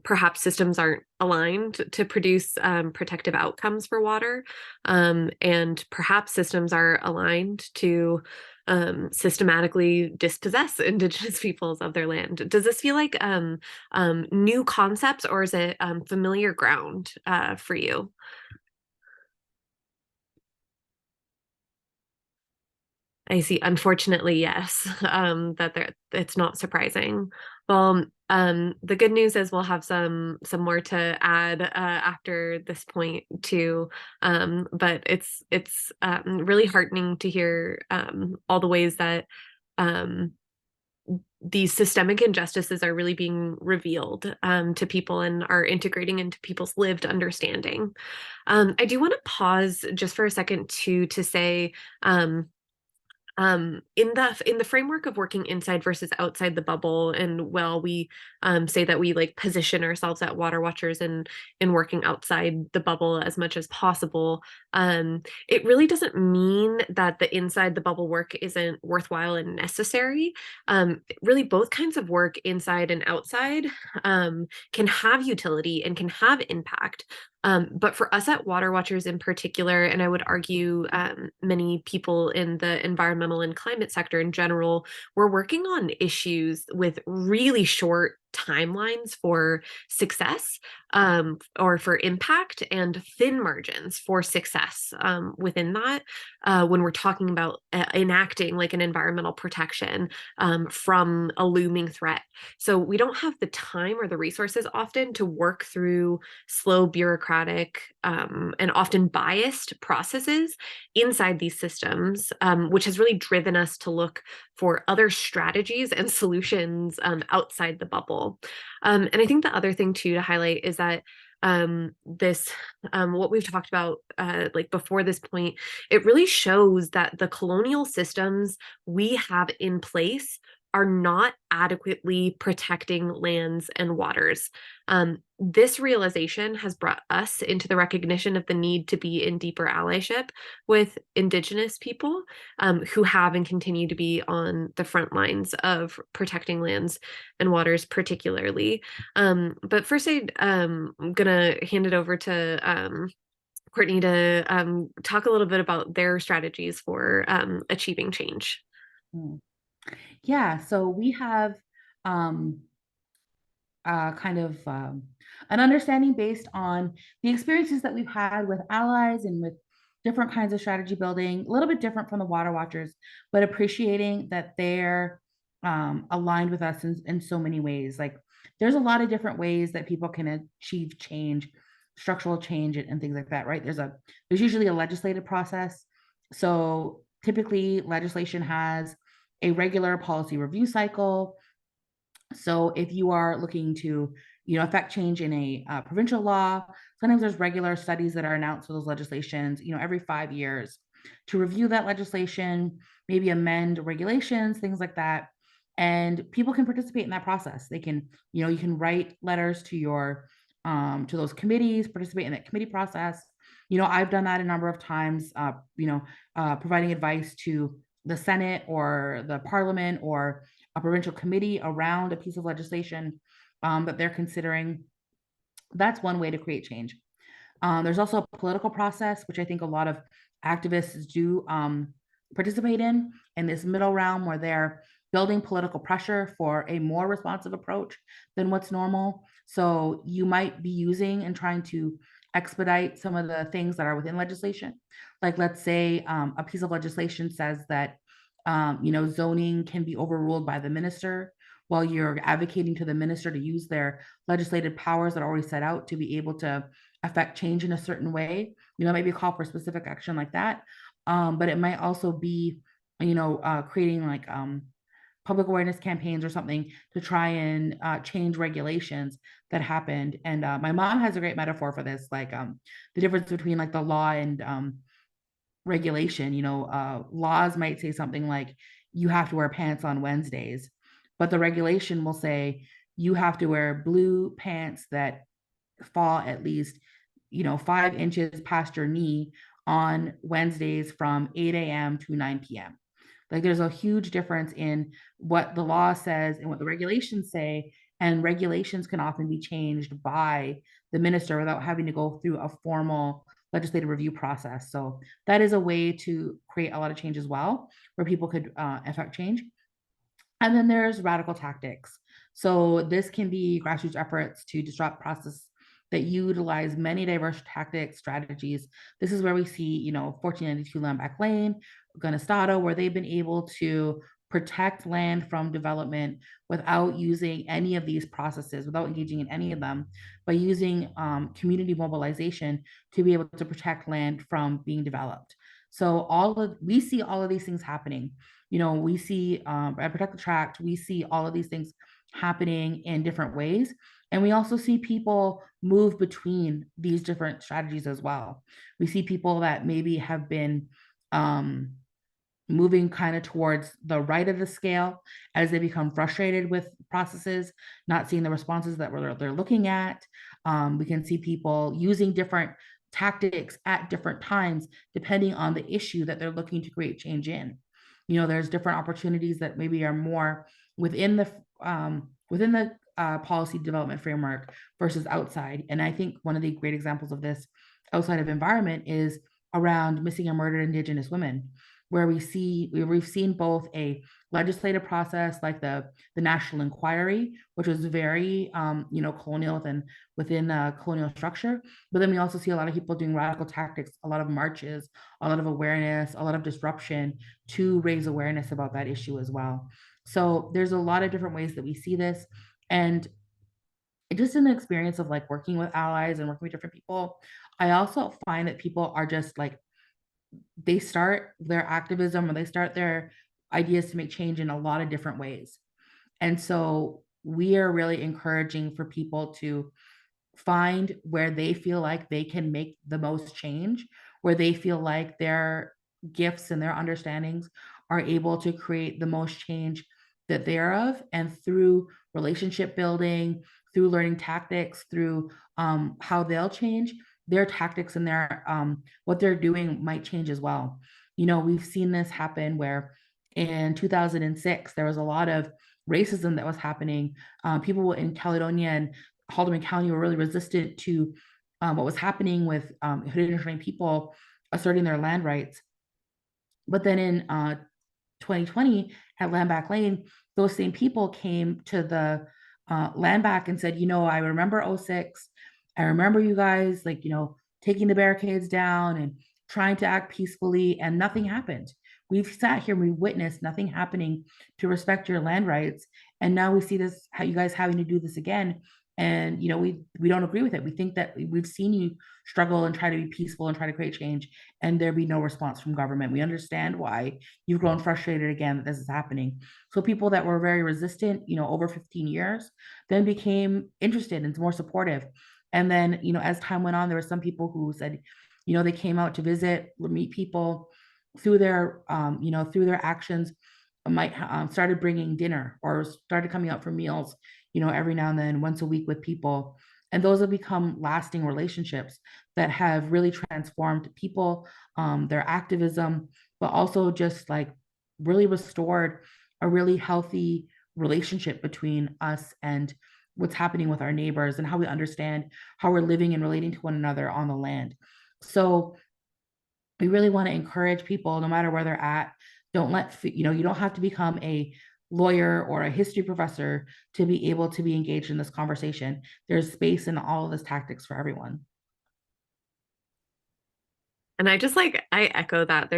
perhaps systems aren't aligned to produce protective outcomes for water, and perhaps systems are aligned to systematically dispossess Indigenous peoples of their land. Does this feel like new concepts, or is it familiar ground for you? I see. Unfortunately, yes. It's not surprising. Well, the good news is we'll have some more to add after this point too. But it's really heartening to hear all the ways that these systemic injustices are really being revealed to people and are integrating into people's lived understanding. I do want to pause just for a second to say, in the framework of working inside versus outside the bubble, and while we say that we like position ourselves at Water Watchers and in working outside the bubble as much as possible, it really doesn't mean that the inside the bubble work isn't worthwhile and necessary. Really, both kinds of work, inside and outside, can have utility and can have impact. But for us at Water Watchers in particular, and I would argue many people in the environmental and climate sector in general, we're working on issues with really short timelines for success, or for impact, and thin margins for success within that, when we're talking about enacting like an environmental protection from a looming threat. So we don't have the time or the resources often to work through slow, bureaucratic, and often biased processes inside these systems, which has really driven us to look for other strategies and solutions outside the bubble. And I think the other thing too to highlight is that this what we've talked about like before this point, it really shows that the colonial systems we have in place are not adequately protecting lands and waters. This realization has brought us into the recognition of the need to be in deeper allyship with Indigenous people who have and continue to be on the front lines of protecting lands and waters particularly. But first, I'm going to hand it over to Courtney to talk a little bit about their strategies for achieving change. Yeah, so we have kind of an understanding based on the experiences that we've had with allies and with different kinds of strategy building, a little bit different from the Water Watchers, but appreciating that they're aligned with us in so many ways. Like there's a lot of different ways that people can achieve change, structural change, and things like that, right? There's usually a legislative process. So Typically, legislation has a regular policy review cycle. So if you are looking to, affect change in a provincial law, sometimes there's regular studies that are announced for those legislations, every 5 years to review that legislation, maybe amend regulations, things like that. And people can participate in that process. They can, you can write letters to your to those committees, participate in that committee process. I've done that a number of times, providing advice to the Senate or the Parliament or a provincial committee around a piece of legislation that they're considering. That's one way to create change. There's also a political process, which I think a lot of activists do participate in this middle realm where they're building political pressure for a more responsive approach than what's normal. So you might be using and trying to expedite some of the things that are within legislation. Like, let's say a piece of legislation says that zoning can be overruled by the minister, while you're advocating to the minister to use their legislative powers that are already set out to be able to affect change in a certain way. Maybe a call for specific action like that. But it might also be, creating like public awareness campaigns or something to try and change regulations that happened. And my mom has a great metaphor for this, like the difference between like the law and regulation. Laws might say something like you have to wear pants on Wednesdays, but the regulation will say you have to wear blue pants that fall at least 5 inches past your knee on Wednesdays from 8 a.m. to 9 p.m. Like, there's a huge difference in what the law says and what the regulations say, and regulations can often be changed by the minister without having to go through a formal legislative review process. So that is a way to create a lot of change as well, where people could affect change. And then there's radical tactics. So this can be grassroots efforts to disrupt process that utilize many diverse tactics, strategies. This is where we see, 1492 Land Back Lane, Gunestado, where they've been able to protect land from development without using any of these processes, without engaging in any of them, by using community mobilization to be able to protect land from being developed. So we see all of these things happening. We see at Protect the Tract, we see all of these things happening in different ways. And we also see people move between these different strategies as well. We see people that maybe have been moving kind of towards the right of the scale as they become frustrated with processes, not seeing the responses that they're looking at. We can see people using different tactics at different times, depending on the issue that they're looking to create change in. There's different opportunities that maybe are more within the policy development framework versus outside. And I think one of the great examples of this outside of environment is around missing and murdered Indigenous women, where we've seen both a legislative process like the National Inquiry, which was very colonial within a colonial structure. But then we also see a lot of people doing radical tactics, a lot of marches, a lot of awareness, a lot of disruption to raise awareness about that issue as well. So there's a lot of different ways that we see this. And just in the experience of like working with allies and working with different people, I also find that people are just like, they start their activism or they start their ideas to make change in a lot of different ways. And so we are really encouraging for people to find where they feel like they can make the most change, where they feel like their gifts and their understandings are able to create the most change that they're of. And through relationship building, through learning tactics, through how they'll change, their tactics and their what they're doing might change as well. We've seen this happen where in 2006, there was a lot of racism that was happening. People in Caledonia and Haldeman County were really resistant to what was happening with Haudenosaunee people asserting their land rights. But then in 2020 at Land Back Lane, those same people came to the land back and said, I remember 06. I remember you guys taking the barricades down and trying to act peacefully, and nothing happened. We've sat here, we witnessed nothing happening to respect your land rights. And now we see this, how you guys having to do this again. And, you know, we don't agree with it. We think that we've seen you struggle and try to be peaceful and try to create change, and there be no response from government. We understand why you've grown frustrated again that this is happening. So people that were very resistant, you know, over 15 years, then became interested and more supportive. And then, you know, as time went on, there were some people who said, you know, they came out to visit, would meet people through their, you know, through their actions, might started bringing dinner or started coming out for meals, you know, every now and then, once a week with people. And those have become lasting relationships that have really transformed people, their activism, but also just like really restored a really healthy relationship between us and what's happening with our neighbors and how we understand how we're living and relating to one another on the land. So we really want to encourage people, no matter where they're at. Don't let, you know, you don't have to become a lawyer or a history professor to be able to be engaged in this conversation. There's space in all of this tactics for everyone. And I just like, I echo that.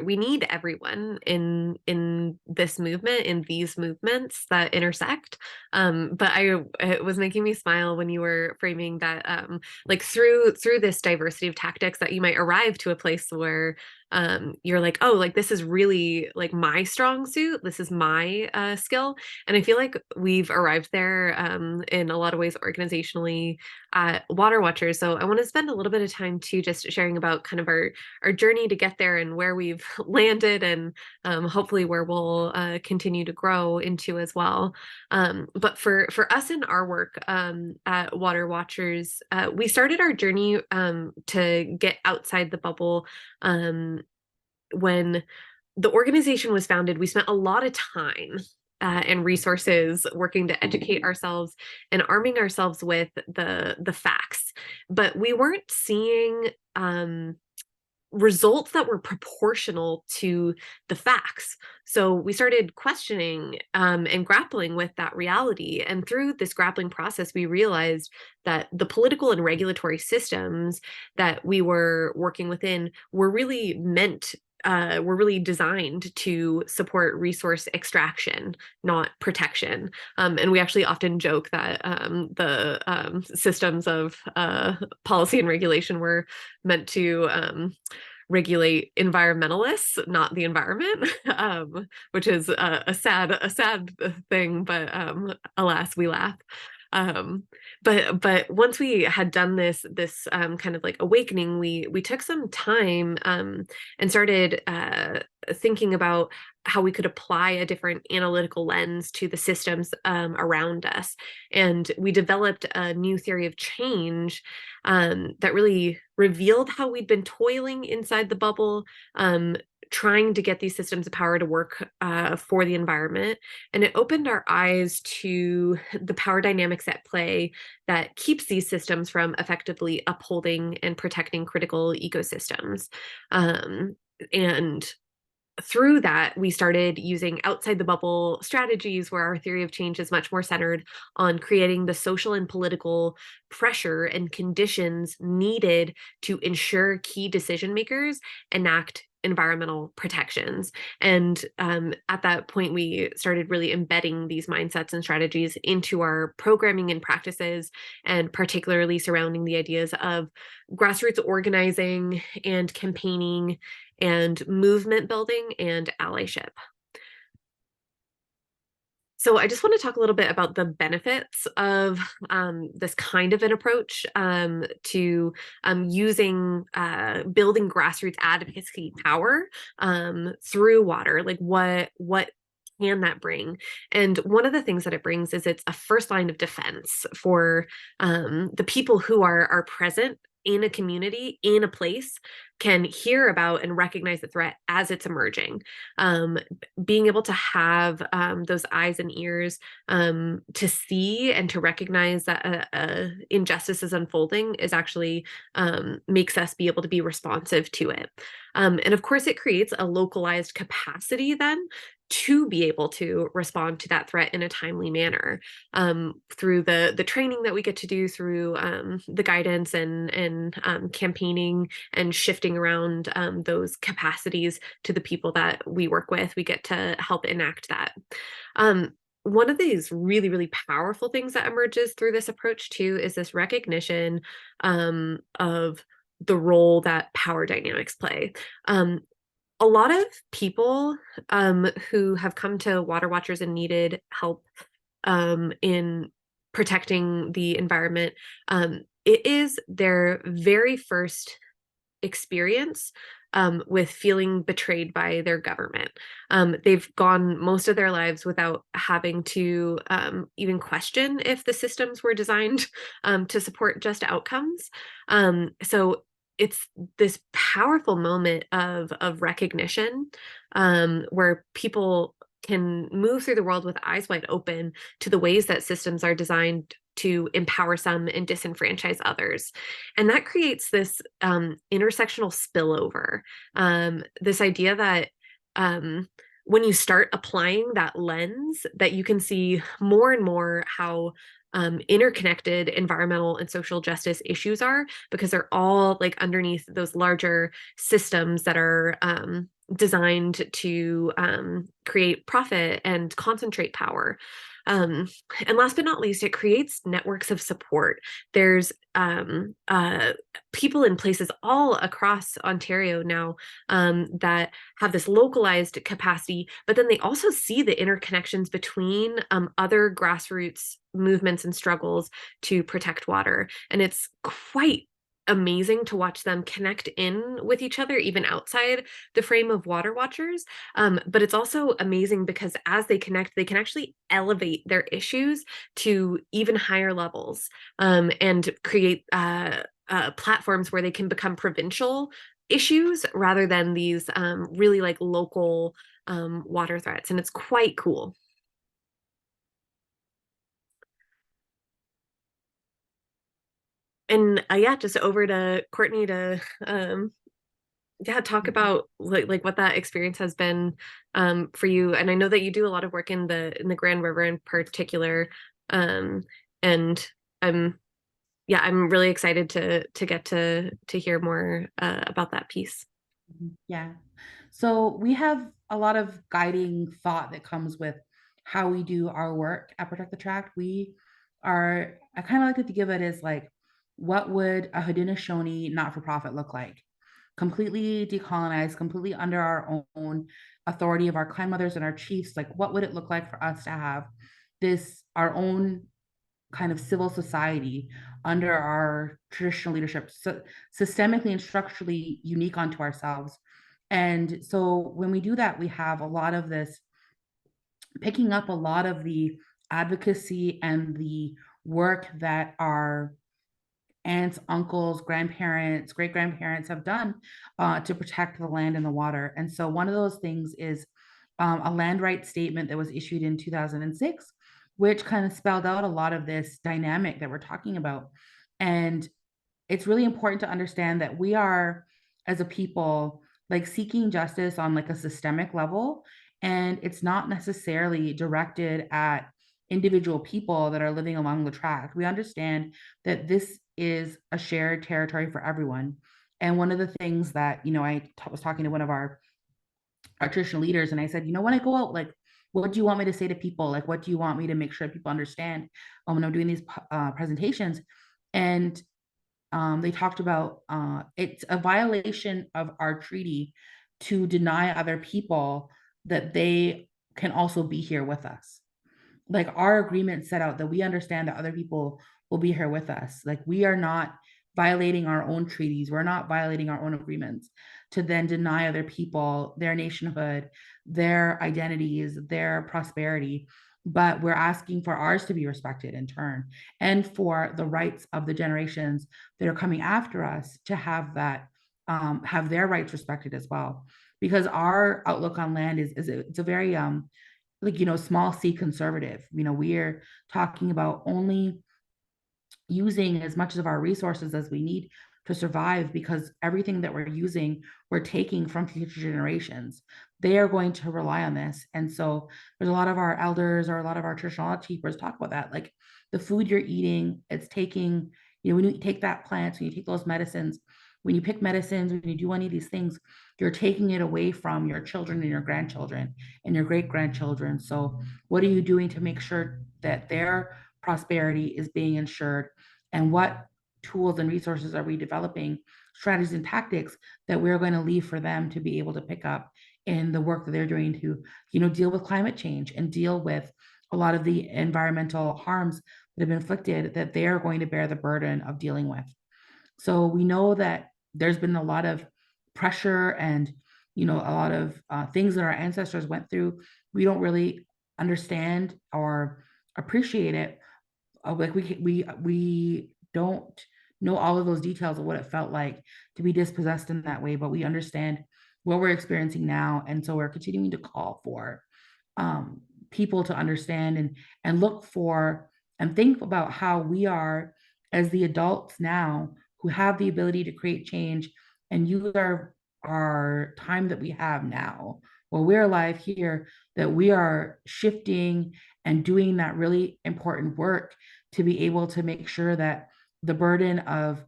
We need everyone in this movement, in these movements that intersect. But it was making me smile when you were framing that, like through this diversity of tactics, that you might arrive to a place where you're like, oh, like this is really like my strong suit. This is my skill. And I feel like we've arrived there in a lot of ways organizationally at Water Watchers. So I want to spend a little bit of time too, just sharing about kind of our journey to get there and where we've landed, and hopefully where we'll continue to grow into as well. But for us in our work at Water Watchers, we started our journey to get outside the bubble when the organization was founded. We spent a lot of time and resources working to educate ourselves and arming ourselves with the facts, but we weren't seeing results that were proportional to the facts. So we started questioning and grappling with that reality. And through this grappling process, we realized that the political and regulatory systems that we were working within were really were really designed to support resource extraction, not protection. And we actually often joke that the systems of policy and regulation were meant to regulate environmentalists, not the environment, which is a sad thing, but alas, we laugh. But once we had done this kind of like awakening, we took some time and started thinking about how we could apply a different analytical lens to the systems around us. And we developed a new theory of change that really revealed how we'd been toiling inside the bubble, trying to get these systems of power to work for the environment. And it opened our eyes to the power dynamics at play that keeps these systems from effectively upholding and protecting critical ecosystems. And through that, we started using outside the bubble strategies where our theory of change is much more centered on creating the social and political pressure and conditions needed to ensure key decision makers enact environmental protections. And at that point, we started really embedding these mindsets and strategies into our programming and practices, and particularly surrounding the ideas of grassroots organizing and campaigning and movement building and allyship. So I just want to talk a little bit about the benefits of this kind of an approach to using building grassroots advocacy power through water. Like what can that bring? And one of the things that it brings is it's a first line of defense for the people who are present in a community, in a place, can hear about and recognize the threat as it's emerging. Being able to have those eyes and ears to see and to recognize that injustice is unfolding is actually makes us be able to be responsive to it. And of course, it creates a localized capacity then to be able to respond to that threat in a timely manner through the training that we get to do, through the guidance and campaigning and shifting around those capacities to the people that we work with. We get to help enact that. one of these really, really powerful things that emerges through this approach too is this recognition of the role that power dynamics play. A lot of people who have come to Water Watchers and needed help in protecting the environment, it is their very first experience with feeling betrayed by their government. They've gone most of their lives without having to even question if the systems were designed to support just outcomes. So it's this powerful moment of recognition where people can move through the world with eyes wide open to the ways that systems are designed to empower some and disenfranchise others. And that creates this intersectional spillover. This idea that when you start applying that lens, that you can see more and more how interconnected environmental and social justice issues are, because they're all like underneath those larger systems that are designed to create profit and concentrate power. And last but not least, it creates networks of support. There's people in places all across Ontario now that have this localized capacity, but then they also see the interconnections between other grassroots movements and struggles to protect water. And it's quite amazing to watch them connect in with each other, even outside the frame of Water Watchers. But it's also amazing because as they connect, they can actually elevate their issues to even higher levels and create platforms where they can become provincial issues rather than these really like local water threats. And it's quite cool. And yeah, just over to Courtney to talk about like what that experience has been for you. And I know that you do a lot of work in the Grand River in particular, and I'm really excited to get to hear more about that piece. Yeah. So we have a lot of guiding thought that comes with how we do our work at Protect the Tract. I kind of like to give it as like, what would a Haudenosaunee not-for-profit look like? Completely decolonized, completely under our own authority of our clan mothers and our chiefs. Like, what would it look like for us to have our own kind of civil society under our traditional leadership, so systemically and structurally unique unto ourselves? And so when we do that, we have a lot of this picking up a lot of the advocacy and the work that our aunts, uncles, grandparents, great grandparents have done to protect the land and the water. And so one of those things is a land rights statement that was issued in 2006, which kind of spelled out a lot of this dynamic that we're talking about. And it's really important to understand that we are, as a people, like seeking justice on like a systemic level, and it's not necessarily directed at individual people that are living along the tract. We understand that this is a shared territory for everyone. And one of the things that, was talking to one of our traditional leaders, and I said, when I go out, like, what do you want me to say to people? Like, what do you want me to make sure people understand when I'm doing these presentations? And they talked about it's a violation of our treaty to deny other people that they can also be here with us. Like, our agreement set out that we understand that other people will be here with us. Like, we are not violating our own treaties. We're not violating our own agreements to then deny other people their nationhood, their identities, their prosperity. But we're asking for ours to be respected in turn, and for the rights of the generations that are coming after us to have that, have their rights respected as well. Because our outlook on land it's a very small c conservative. We're talking about only using as much of our resources as we need to survive, because everything that we're using, we're taking from future generations. They are going to rely on this. And so there's a lot of our elders or a lot of our traditional keepers talk about that. Like, the food you're eating, it's taking, when you take that plant, when you take those medicines, when you pick medicines, when you do any of these things, you're taking it away from your children and your grandchildren and your great grandchildren. So what are you doing to make sure that their prosperity is being ensured? And what tools and resources are we developing, strategies and tactics that we're going to leave for them to be able to pick up in the work that they're doing to, deal with climate change and deal with a lot of the environmental harms that have been inflicted that they're going to bear the burden of dealing with. So we know that there's been a lot of pressure and, a lot of things that our ancestors went through. We don't really understand or appreciate it. Like we don't know all of those details of what it felt like to be dispossessed in that way, but we understand what we're experiencing now, and so we're continuing to call for people to understand and look for and think about how we are as the adults now who have the ability to create change and use our time that we have now while we're alive here, that we are shifting and doing that really important work to be able to make sure that the burden of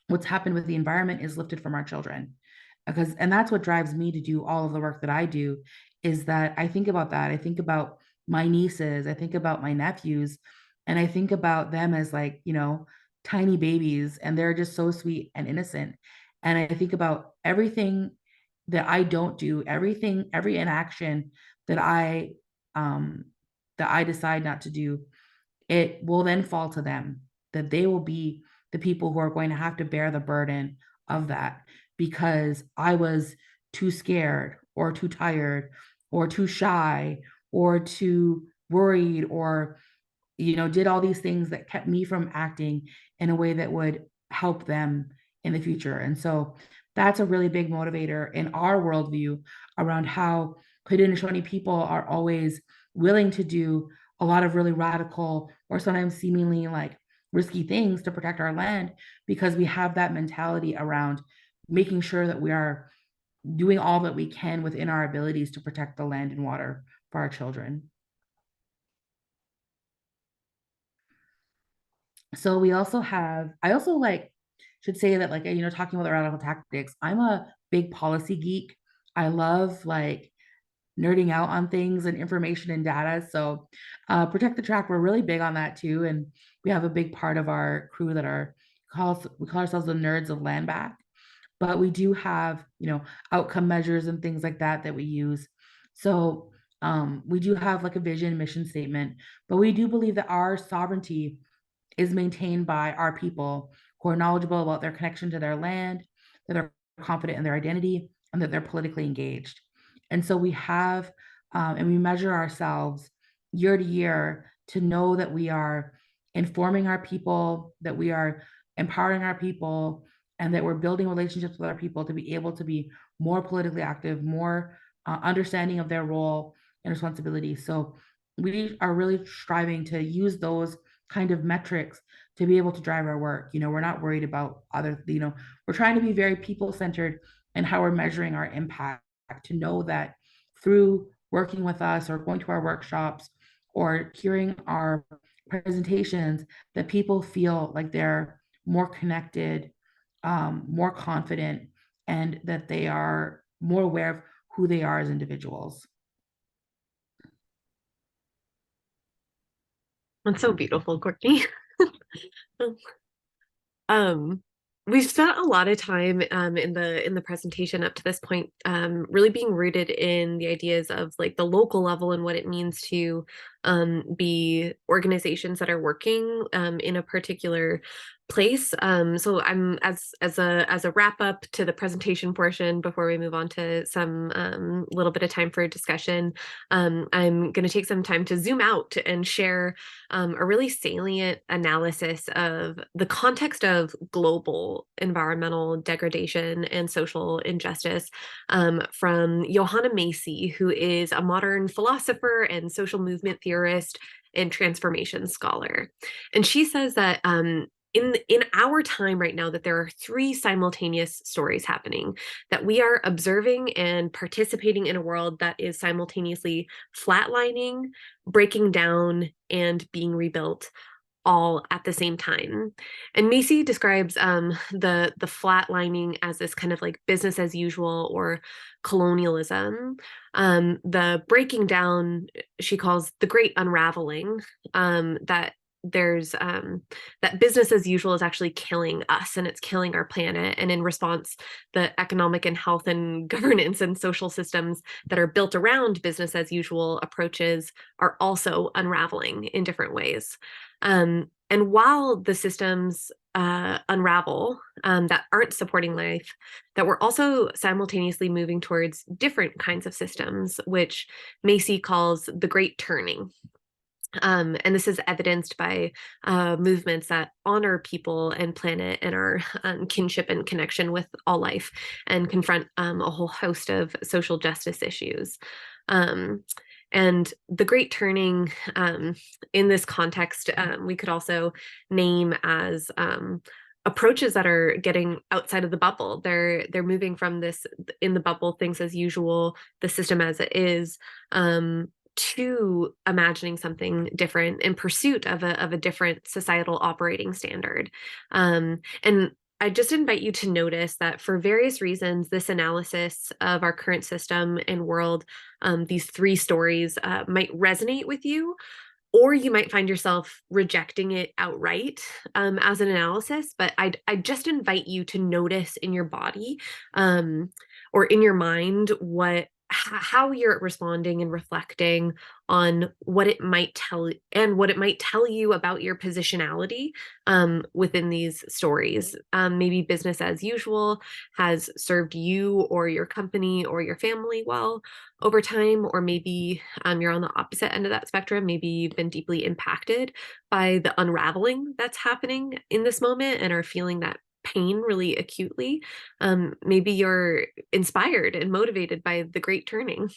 what's happened with the environment is lifted from our children. And that's what drives me to do all of the work that I do, is that I think about that. I think about my nieces, I think about my nephews, and I think about them as like, tiny babies, and they're just so sweet and innocent. And I think about everything that I don't do, every inaction that I decide not to do, it will then fall to them, that they will be the people who are going to have to bear the burden of that because I was too scared or too tired or too shy or too worried or did all these things that kept me from acting in a way that would help them in the future. And so that's a really big motivator in our worldview around how Haudenosaunee people are always willing to do a lot of really radical or sometimes seemingly like risky things to protect our land, because we have that mentality around making sure that we are doing all that we can within our abilities to protect the land and water for our children. So we also have, I also should say that talking about the radical tactics, I'm a big policy geek. I love nerding out on things and information and data. So Protect the Track, we're really big on that too. And we have a big part of our crew that we call ourselves the nerds of land back. But we do have, outcome measures and things like that we use. So we do have a vision, mission statement, but we do believe that our sovereignty is maintained by our people who are knowledgeable about their connection to their land, that they're confident in their identity, and that they're politically engaged. And so we have, and we measure ourselves year to year to know that we are informing our people, that we are empowering our people, and that we're building relationships with our people to be able to be more politically active, more understanding of their role and responsibility. So we are really striving to use those kind of metrics to be able to drive our work. We're not worried about other, we're trying to be very people-centered in how we're measuring our impact, to know that through working with us or going to our workshops or hearing our presentations, that people feel like they're more connected, more confident, and that they are more aware of who they are as individuals. That's so beautiful, Courtney. We've spent a lot of time in the presentation up to this point really being rooted in the ideas of the local level and what it means to be organizations that are working in a particular place. So I'm as a wrap up to the presentation portion before we move on to some little bit of time for discussion. I'm going to take some time to zoom out and share a really salient analysis of the context of global environmental degradation and social injustice from Johanna Macy, who is a modern philosopher and social movement theorist and transformation scholar. And she says that in our time right now, that there are three simultaneous stories happening, that we are observing and participating in a world that is simultaneously flatlining, breaking down, and being rebuilt all at the same time. And Macy describes the flatlining as this kind of like business as usual or colonialism. The breaking down she calls the great unraveling, that there's that business as usual is actually killing us and it's killing our planet. And in response, the economic and health and governance and social systems that are built around business as usual approaches are also unraveling in different ways. And while the systems unravel that aren't supporting life, that we're also simultaneously moving towards different kinds of systems, which Macy calls the Great Turning. And this is evidenced by movements that honor people and planet and our kinship and connection with all life and confront a whole host of social justice issues. And the Great Turning in this context, we could also name as approaches that are getting outside of the bubble. They're moving from this in the bubble, things as usual, the system as it is, to imagining something different in pursuit of a different societal operating standard. And I just invite you to notice that for various reasons, this analysis of our current system and world, these three stories might resonate with you, or you might find yourself rejecting it outright as an analysis. But I just invite you to notice in your body or in your mind how you're responding and reflecting on what it might tell you about your positionality within these stories. Maybe business as usual has served you or your company or your family well over time, or maybe you're on the opposite end of that spectrum. Maybe you've been deeply impacted by the unraveling that's happening in this moment and are feeling that pain really acutely. Maybe you're inspired and motivated by the Great Turning.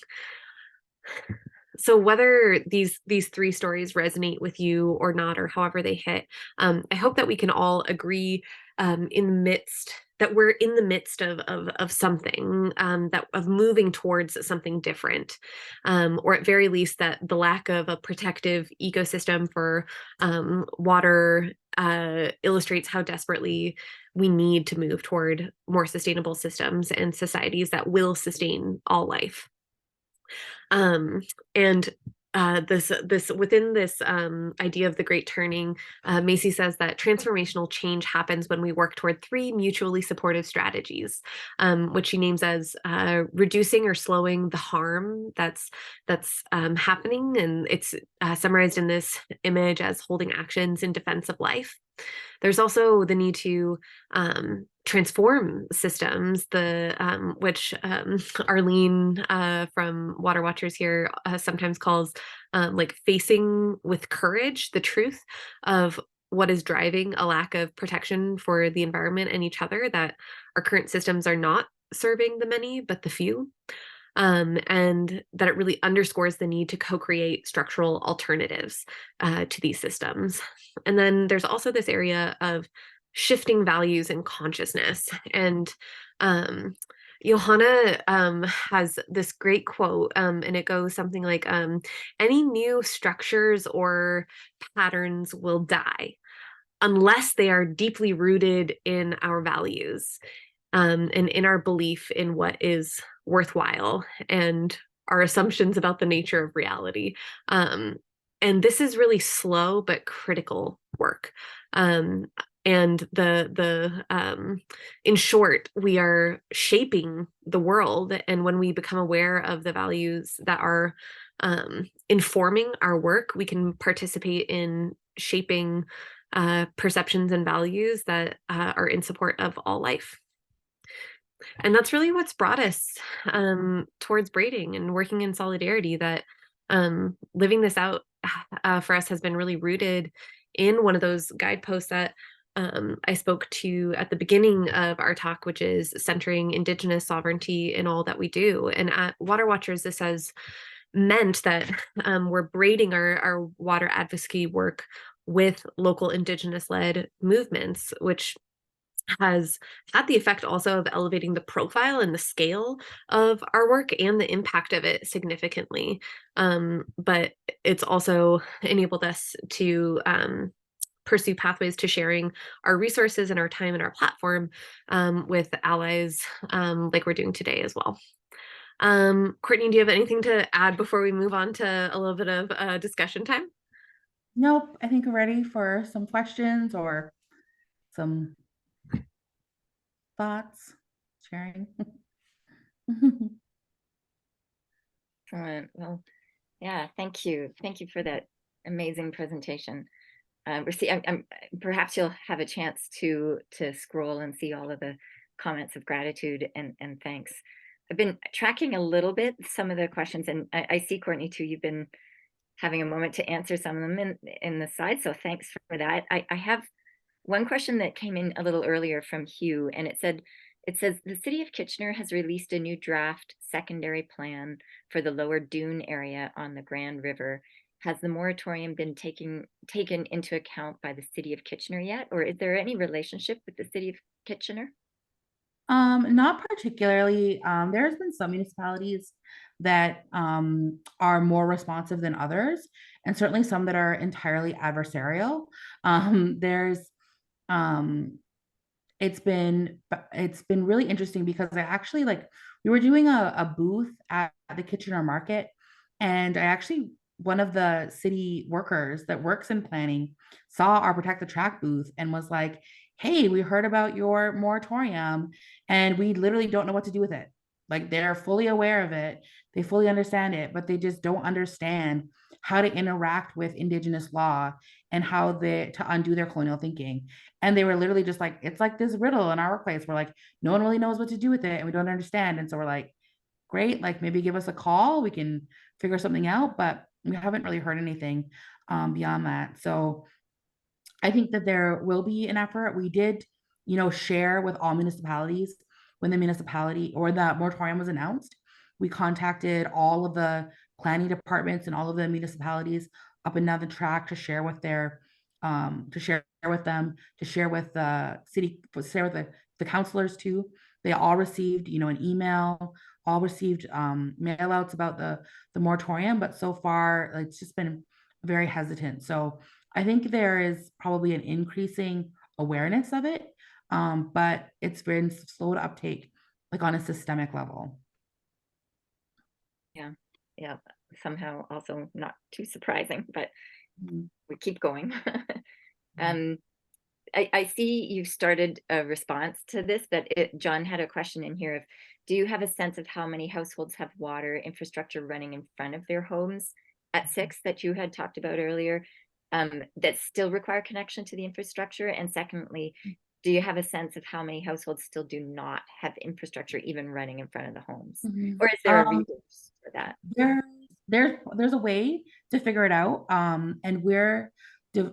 So whether these three stories resonate with you or not, or however they hit, I hope that we can all agree that we're in the midst of something, of moving towards something different, or at very least that the lack of a protective ecosystem for water illustrates how desperately we need to move toward more sustainable systems and societies that will sustain all life. And this within this idea of the Great Turning, Macy says that transformational change happens when we work toward three mutually supportive strategies, which she names as reducing or slowing the harm that's happening, and it's summarized in this image as holding actions in defense of life. There's also the need to transform systems, which Arlene from Water Watchers here sometimes calls like facing with courage the truth of what is driving a lack of protection for the environment and each other, that our current systems are not serving the many, but the few. And that it really underscores the need to co-create structural alternatives to these systems. And then there's also this area of shifting values and consciousness. And Johanna has this great quote, and it goes something like, any new structures or patterns will die unless they are deeply rooted in our values and in our belief in what is worthwhile and our assumptions about the nature of reality. And this is really slow but critical work. And in short, we are shaping the world, and when we become aware of the values that are informing our work, we can participate in shaping perceptions and values that are in support of all life. And that's really what's brought us towards braiding and working in solidarity, that living this out for us has been really rooted in one of those guideposts that I spoke to at the beginning of our talk, which is centering Indigenous sovereignty in all that we do. And at Water Watchers, this has meant that we're braiding our water advocacy work with local Indigenous-led movements, which has had the effect also of elevating the profile and the scale of our work and the impact of it significantly. But it's also enabled us to pursue pathways to sharing our resources and our time and our platform with allies like we're doing today as well. Courtney, do you have anything to add before we move on to a little bit of discussion time? Nope, I think we're ready for some questions or some thoughts, sharing. Excellent. Well, yeah, thank you. Thank you for that amazing presentation. Perhaps you'll have a chance to scroll and see all of the comments of gratitude and thanks. I've been tracking a little bit some of the questions, and I see, Courtney, too, you've been having a moment to answer some of them in the side, so thanks for that. I have one question that came in a little earlier from Hugh, and it says the city of Kitchener has released a new draft secondary plan for the lower dune area on the Grand River. Has the moratorium been taken into account by the city of Kitchener yet, or is there any relationship with the city of Kitchener? Not particularly. There's been some municipalities that are more responsive than others, and certainly some that are entirely adversarial. There's it's been really interesting because I actually we were doing a booth at the Kitchener Market, and I actually one of the city workers that works in planning saw our Protect the Track booth and was like, "Hey, we heard about your moratorium, and we literally don't know what to do with it." Like they're fully aware of it, they fully understand it, but they just don't understand how to interact with Indigenous law and how to undo their colonial thinking. And they were literally just like, it's like this riddle in our workplace. We're like, no one really knows what to do with it, and we don't understand. And so we're like, great, like maybe give us a call, we can figure something out. But we haven't really heard anything beyond that. So I think that there will be an effort. We did, share with all municipalities when the municipality or the moratorium was announced. We contacted all of the planning departments and all of the municipalities up and down the track to share with to share with them, to share with the city, to share with the councilors too. They all received, an email, all received mail outs about the moratorium, but so far it's just been very hesitant. So I think there is probably an increasing awareness of it, but it's been slow to uptake, like on a systemic level. Yeah, somehow also not too surprising, but Mhm. we keep going. I see you've started a response to this, but John had a question in here of, do you have a sense of how many households have water infrastructure running in front of their homes at 6 that you had talked about earlier, that still require connection to the infrastructure? And secondly, do you have a sense of how many households still do not have infrastructure even running in front of the homes? Or is there a resource for that? There's a way to figure it out, and we're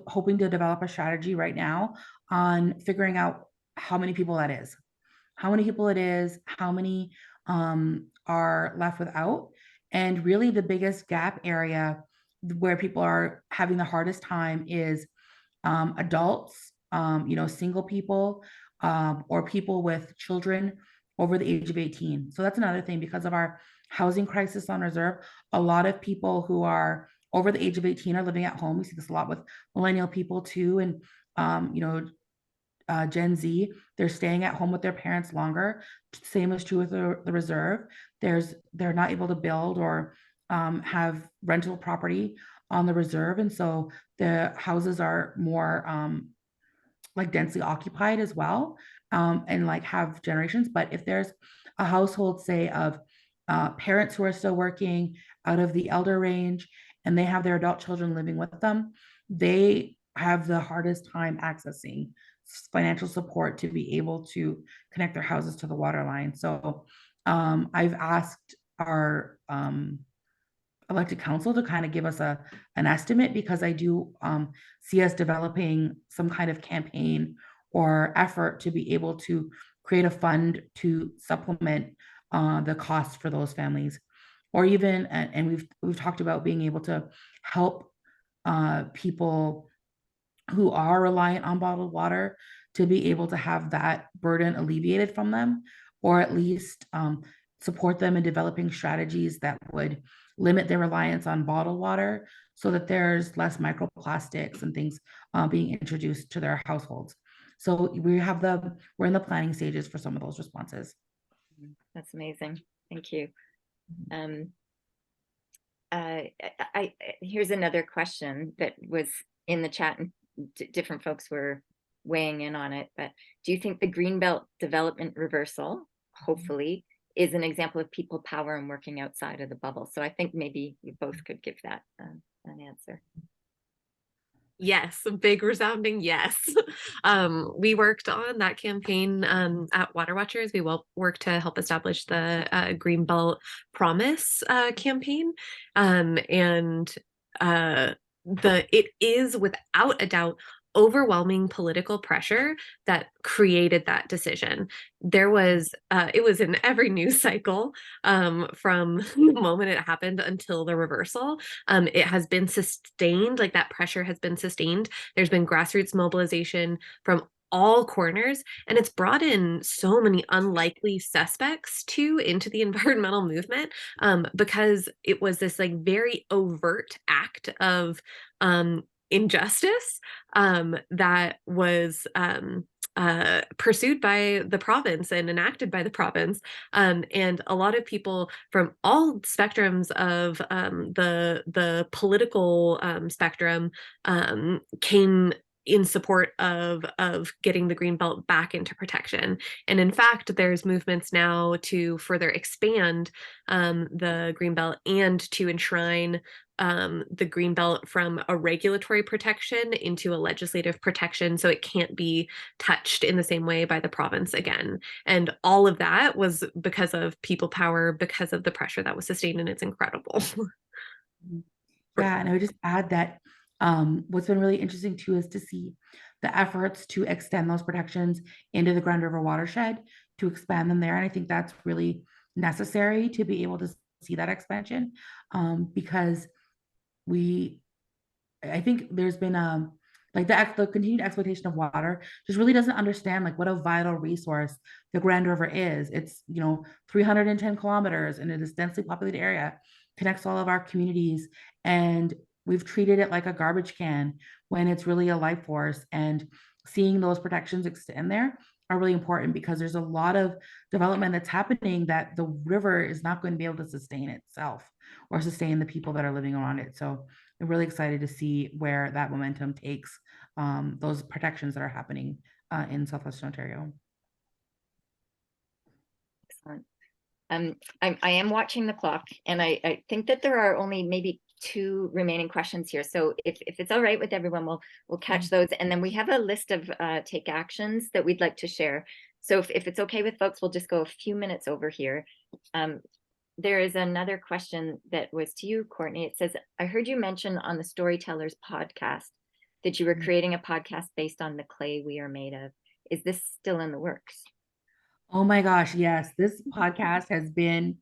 hoping to develop a strategy right now on figuring out how many people that is, how many are left without. And really the biggest gap area where people are having the hardest time is adults, single people, or people with children over the age of 18. So that's another thing, because of our housing crisis on reserve, a lot of people who are over the age of 18 are living at home. We see this a lot with millennial people too. And, Gen Z, they're staying at home with their parents longer. Same is true with the reserve. They're not able to build or have rental property on the reserve, and so the houses are more like densely occupied as well, and like have generations. But if there's a household, say, of parents who are still working out of the elder range, and they have their adult children living with them, they have the hardest time accessing financial support to be able to connect their houses to the water line. So I've asked our elected council to kind of give us an estimate, because I do see us developing some kind of campaign or effort to be able to create a fund to supplement the costs for those families, or even, and we've talked about being able to help people who are reliant on bottled water to be able to have that burden alleviated from them, or at least support them in developing strategies that would limit their reliance on bottled water so that there's less microplastics and things being introduced to their households. So we're in the planning stages for some of those responses. That's amazing. Thank you. Here's another question that was in the chat, and different folks were weighing in on it, but do you think the Greenbelt development reversal, hopefully, is an example of people power and working outside of the bubble? So I think maybe you both could give that an answer. Yes, a big resounding yes. We worked on that campaign at Water Watchers. We worked to help establish the Greenbelt Promise campaign. It is without a doubt overwhelming political pressure that created that decision. There was it was in every news cycle from the moment it happened until the reversal. It has been sustained, like that pressure has been sustained. There's been grassroots mobilization from all corners, and it's brought in so many unlikely suspects too into the environmental movement, because it was this like very overt act of injustice that was pursued by the province and enacted by the province. And a lot of people from all spectrums of the political spectrum came in support of getting the Greenbelt back into protection. And in fact, there's movements now to further expand the Greenbelt and to enshrine the Greenbelt from a regulatory protection into a legislative protection, so it can't be touched in the same way by the province again. And all of that was because of people power, because of the pressure that was sustained, and it's incredible. Yeah, and I would just add that what's been really interesting too is to see the efforts to extend those protections into the Grand River watershed, to expand them there. And I think that's really necessary to be able to see that expansion, because I think there's been like the continued exploitation of water just really doesn't understand like what a vital resource the Grand River is. It's 310 kilometers in this densely populated area, connects all of our communities, and we've treated it like a garbage can when it's really a life force. And seeing those protections extend there are really important, because there's a lot of development that's happening that the river is not going to be able to sustain itself or sustain the people that are living around it. So I'm really excited to see where that momentum takes those protections that are happening in Southwestern Ontario. Excellent. I am watching the clock, and I think that there are only maybe 2 remaining questions here. So if it's all right with everyone, we'll catch those, and then we have a list of take actions that we'd like to share. So if it's okay with folks, we'll just go a few minutes over here. There is another question that was to you, Courtney. It says, I heard you mention on the Storytellers podcast that you were creating a podcast based on the clay we are made of. Is this still in the works? Oh my gosh, yes. This podcast has been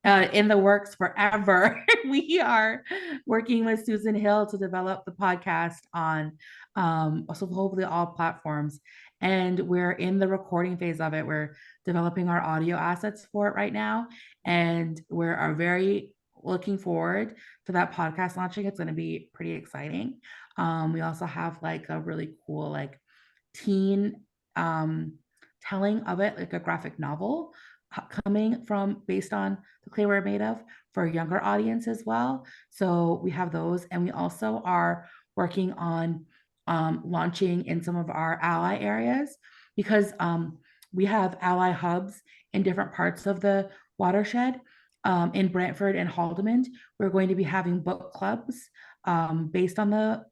in the works forever. We are working with Susan Hill to develop the podcast on so hopefully all platforms. And we're in the recording phase of it. We're developing our audio assets for it right now. And we are very looking forward to that podcast launching. It's going to be pretty exciting. We also have like a really cool like teen telling of it, like a graphic novel coming from based on the clay we're made of for a younger audience as well. So we have those, and we also are working on launching in some of our ally areas, because we have ally hubs in different parts of the watershed. In Brantford and Haldimand, we're going to be having book clubs based on the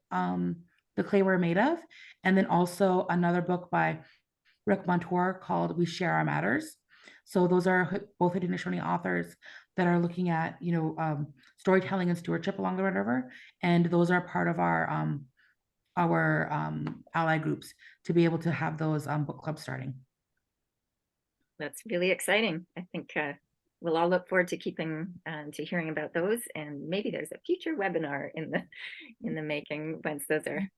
clay we're made of, and then also another book by Rick Montour called We Share Our Matters. So those are both Haudenosaunee authors that are looking at, storytelling and stewardship along the Red River. And those are part of our ally groups to be able to have those book clubs starting. That's really exciting. I think we'll all look forward to to hearing about those, and maybe there's a future webinar in the making once those are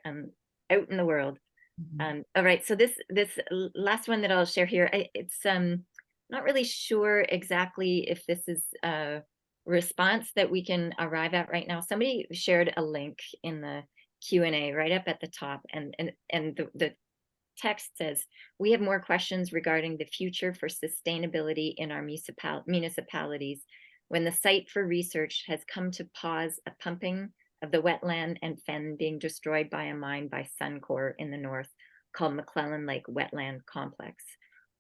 out in the world. All right, so this last one that I'll share here, it's not really sure exactly if this is response that we can arrive at right now. Somebody shared a link in the Q&A right up at the top, and the text says, we have more questions regarding the future for sustainability in our municipalities when the site for research has come to pause a pumping of the wetland and fen being destroyed by a mine by Suncor in the north called McClellan Lake Wetland Complex.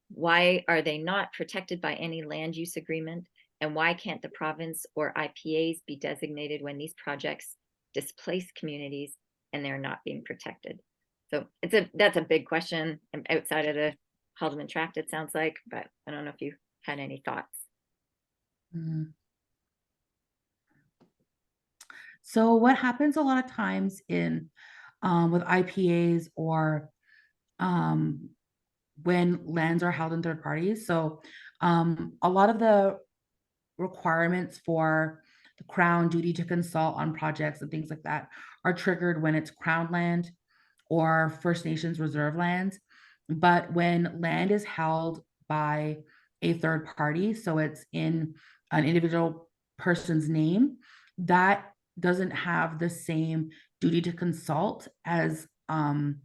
Why are they not protected by any land use agreement? And why can't the province or IPAs be designated when these projects displace communities and they're not being protected? So that's a big question outside of the Haldeman Tract, it sounds like, but I don't know if you had any thoughts. So what happens a lot of times in with IPAs or when lands are held in third parties. So a lot of the requirements for the Crown duty to consult on projects and things like that are triggered when it's Crown land or First Nations reserve lands. But when land is held by a third party, so it's in an individual person's name, that doesn't have the same duty to consult as the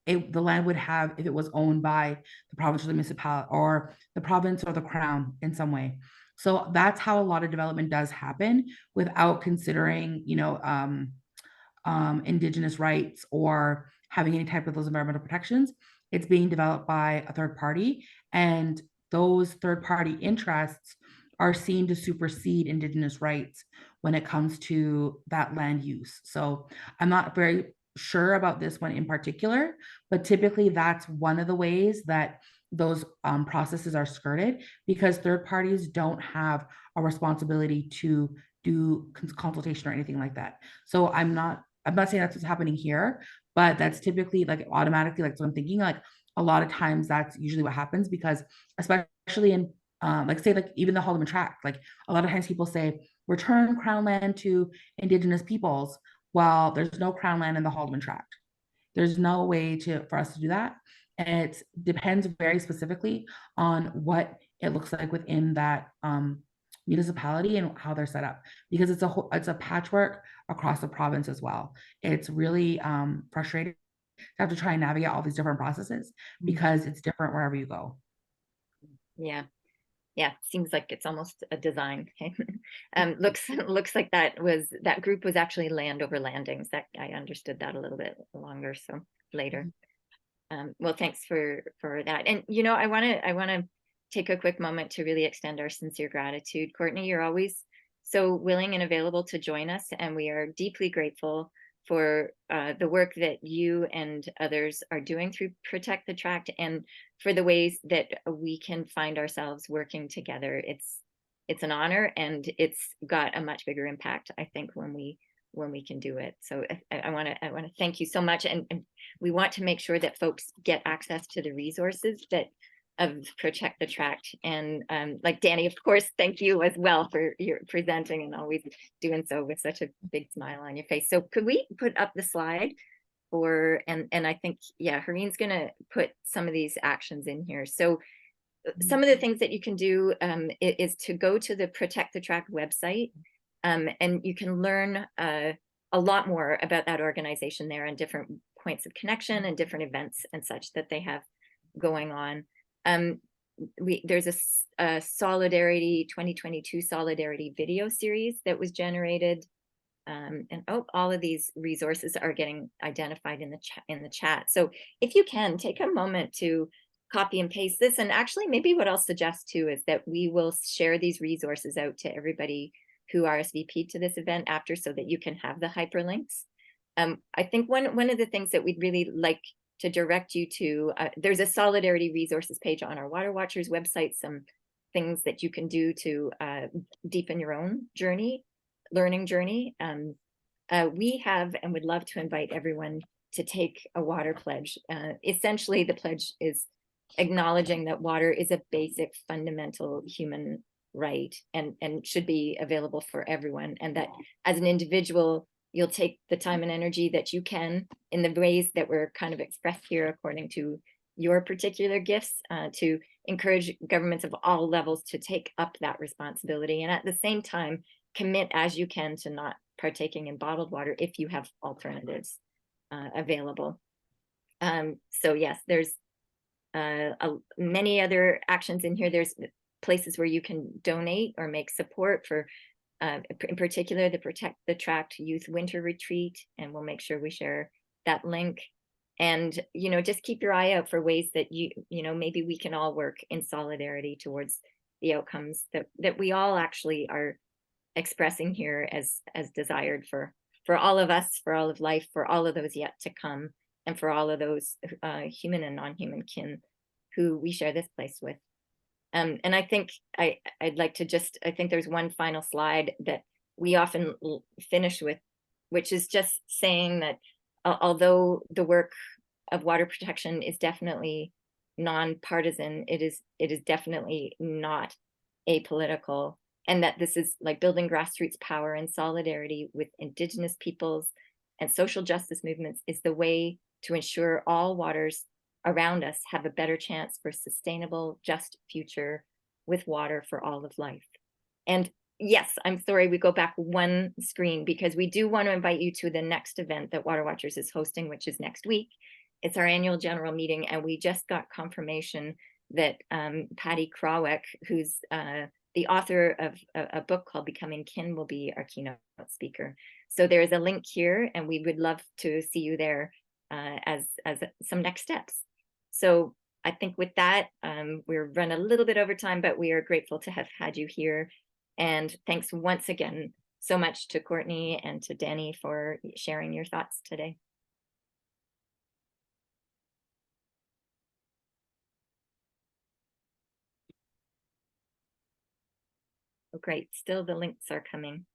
land would have if it was owned by the province or the municipality or the province or the Crown in some way. So that's how a lot of development does happen without considering, Indigenous rights or having any type of those environmental protections. It's being developed by a third party, and those third party interests are seen to supersede Indigenous rights when it comes to that land use. So I'm not very sure about this one in particular, but typically that's one of the ways that those processes are skirted, because third parties don't have a responsibility to do consultation or anything like that. So I'm not saying that's what's happening here, but that's typically like automatically, like, so I'm thinking like a lot of times that's usually what happens, because especially in like say like even the Haldeman Tract, like a lot of times people say return Crown land to Indigenous peoples, while there's no Crown land in the Haldeman Tract. There's no way for us to do that. And it depends very specifically on what it looks like within that municipality and how they're set up, because it's a patchwork across the province as well. It's really frustrating to have to try and navigate all these different processes because it's different wherever you go. Yeah. Seems like it's almost a design. Looks like that group was actually land over landings. That I understood that a little bit longer, so later. Well, thanks for that. And I want to take a quick moment to really extend our sincere gratitude. Courtney, you're always so willing and available to join us, and we are deeply grateful for the work that you and others are doing through Protect the Tract, and for the ways that we can find ourselves working together. It's an honor, and it's got a much bigger impact, I think, when we can do it. So I want to thank you so much, and we want to make sure that folks get access to the resources of Protect the Tract. And like Danny, of course, thank you as well for your presenting and always doing so with such a big smile on your face. So could we put up the slide and I think, yeah, Hareen's gonna put some of these actions in here. So some of the things that you can do is to go to the Protect the Tract website, and you can learn a lot more about that organization there and different points of connection and different events and such that they have going on. There's a Solidarity 2022 Solidarity video series that was generated, and all of these resources are getting identified in the chat. So if you can take a moment to copy and paste this, and actually maybe what I'll suggest too is that we will share these resources out to everybody who RSVP'd to this event after, so that you can have the hyperlinks. I think one of the things that we'd really like to direct you to, there's a Solidarity resources page on our Water Watchers website, some things that you can do to deepen your own learning journey. We have and would love to invite everyone to take a water pledge. Essentially, the pledge is acknowledging that water is a basic fundamental human right and should be available for everyone, and that as an individual, you'll take the time and energy that you can in the ways that were kind of expressed here according to your particular gifts, to encourage governments of all levels to take up that responsibility, and at the same time commit as you can to not partaking in bottled water if you have alternatives available. So yes, there's many other actions in here. There's places where you can donate or make support for, in particular, the Protect the Tract Youth Winter Retreat, and we'll make sure we share that link. And, you know, just keep your eye out for ways that you know, maybe we can all work in solidarity towards the outcomes that we all actually are expressing here as desired for all of us, for all of life, for all of those yet to come, and for all of those human and non-human kin who we share this place with. And I think I'd like to just, I think there's one final slide that we often finish with, which is just saying that although the work of water protection is definitely non-partisan, it is definitely not apolitical, and that this is like building grassroots power and solidarity with Indigenous peoples and social justice movements is the way to ensure all waters around us have a better chance for sustainable, just future with water for all of life. And yes, I'm sorry we go back one screen, because we do want to invite you to the next event that Water Watchers is hosting, which is next week. It's our annual general meeting, and we just got confirmation that Patty Krawick, who's the author of a book called Becoming Kin, will be our keynote speaker. So there is a link here, and we would love to see you there as some next steps. So I think with that, we're run a little bit over time, but we are grateful to have had you here. And thanks once again so much to Courtney and to Danny for sharing your thoughts today. Oh, great. Still the links are coming.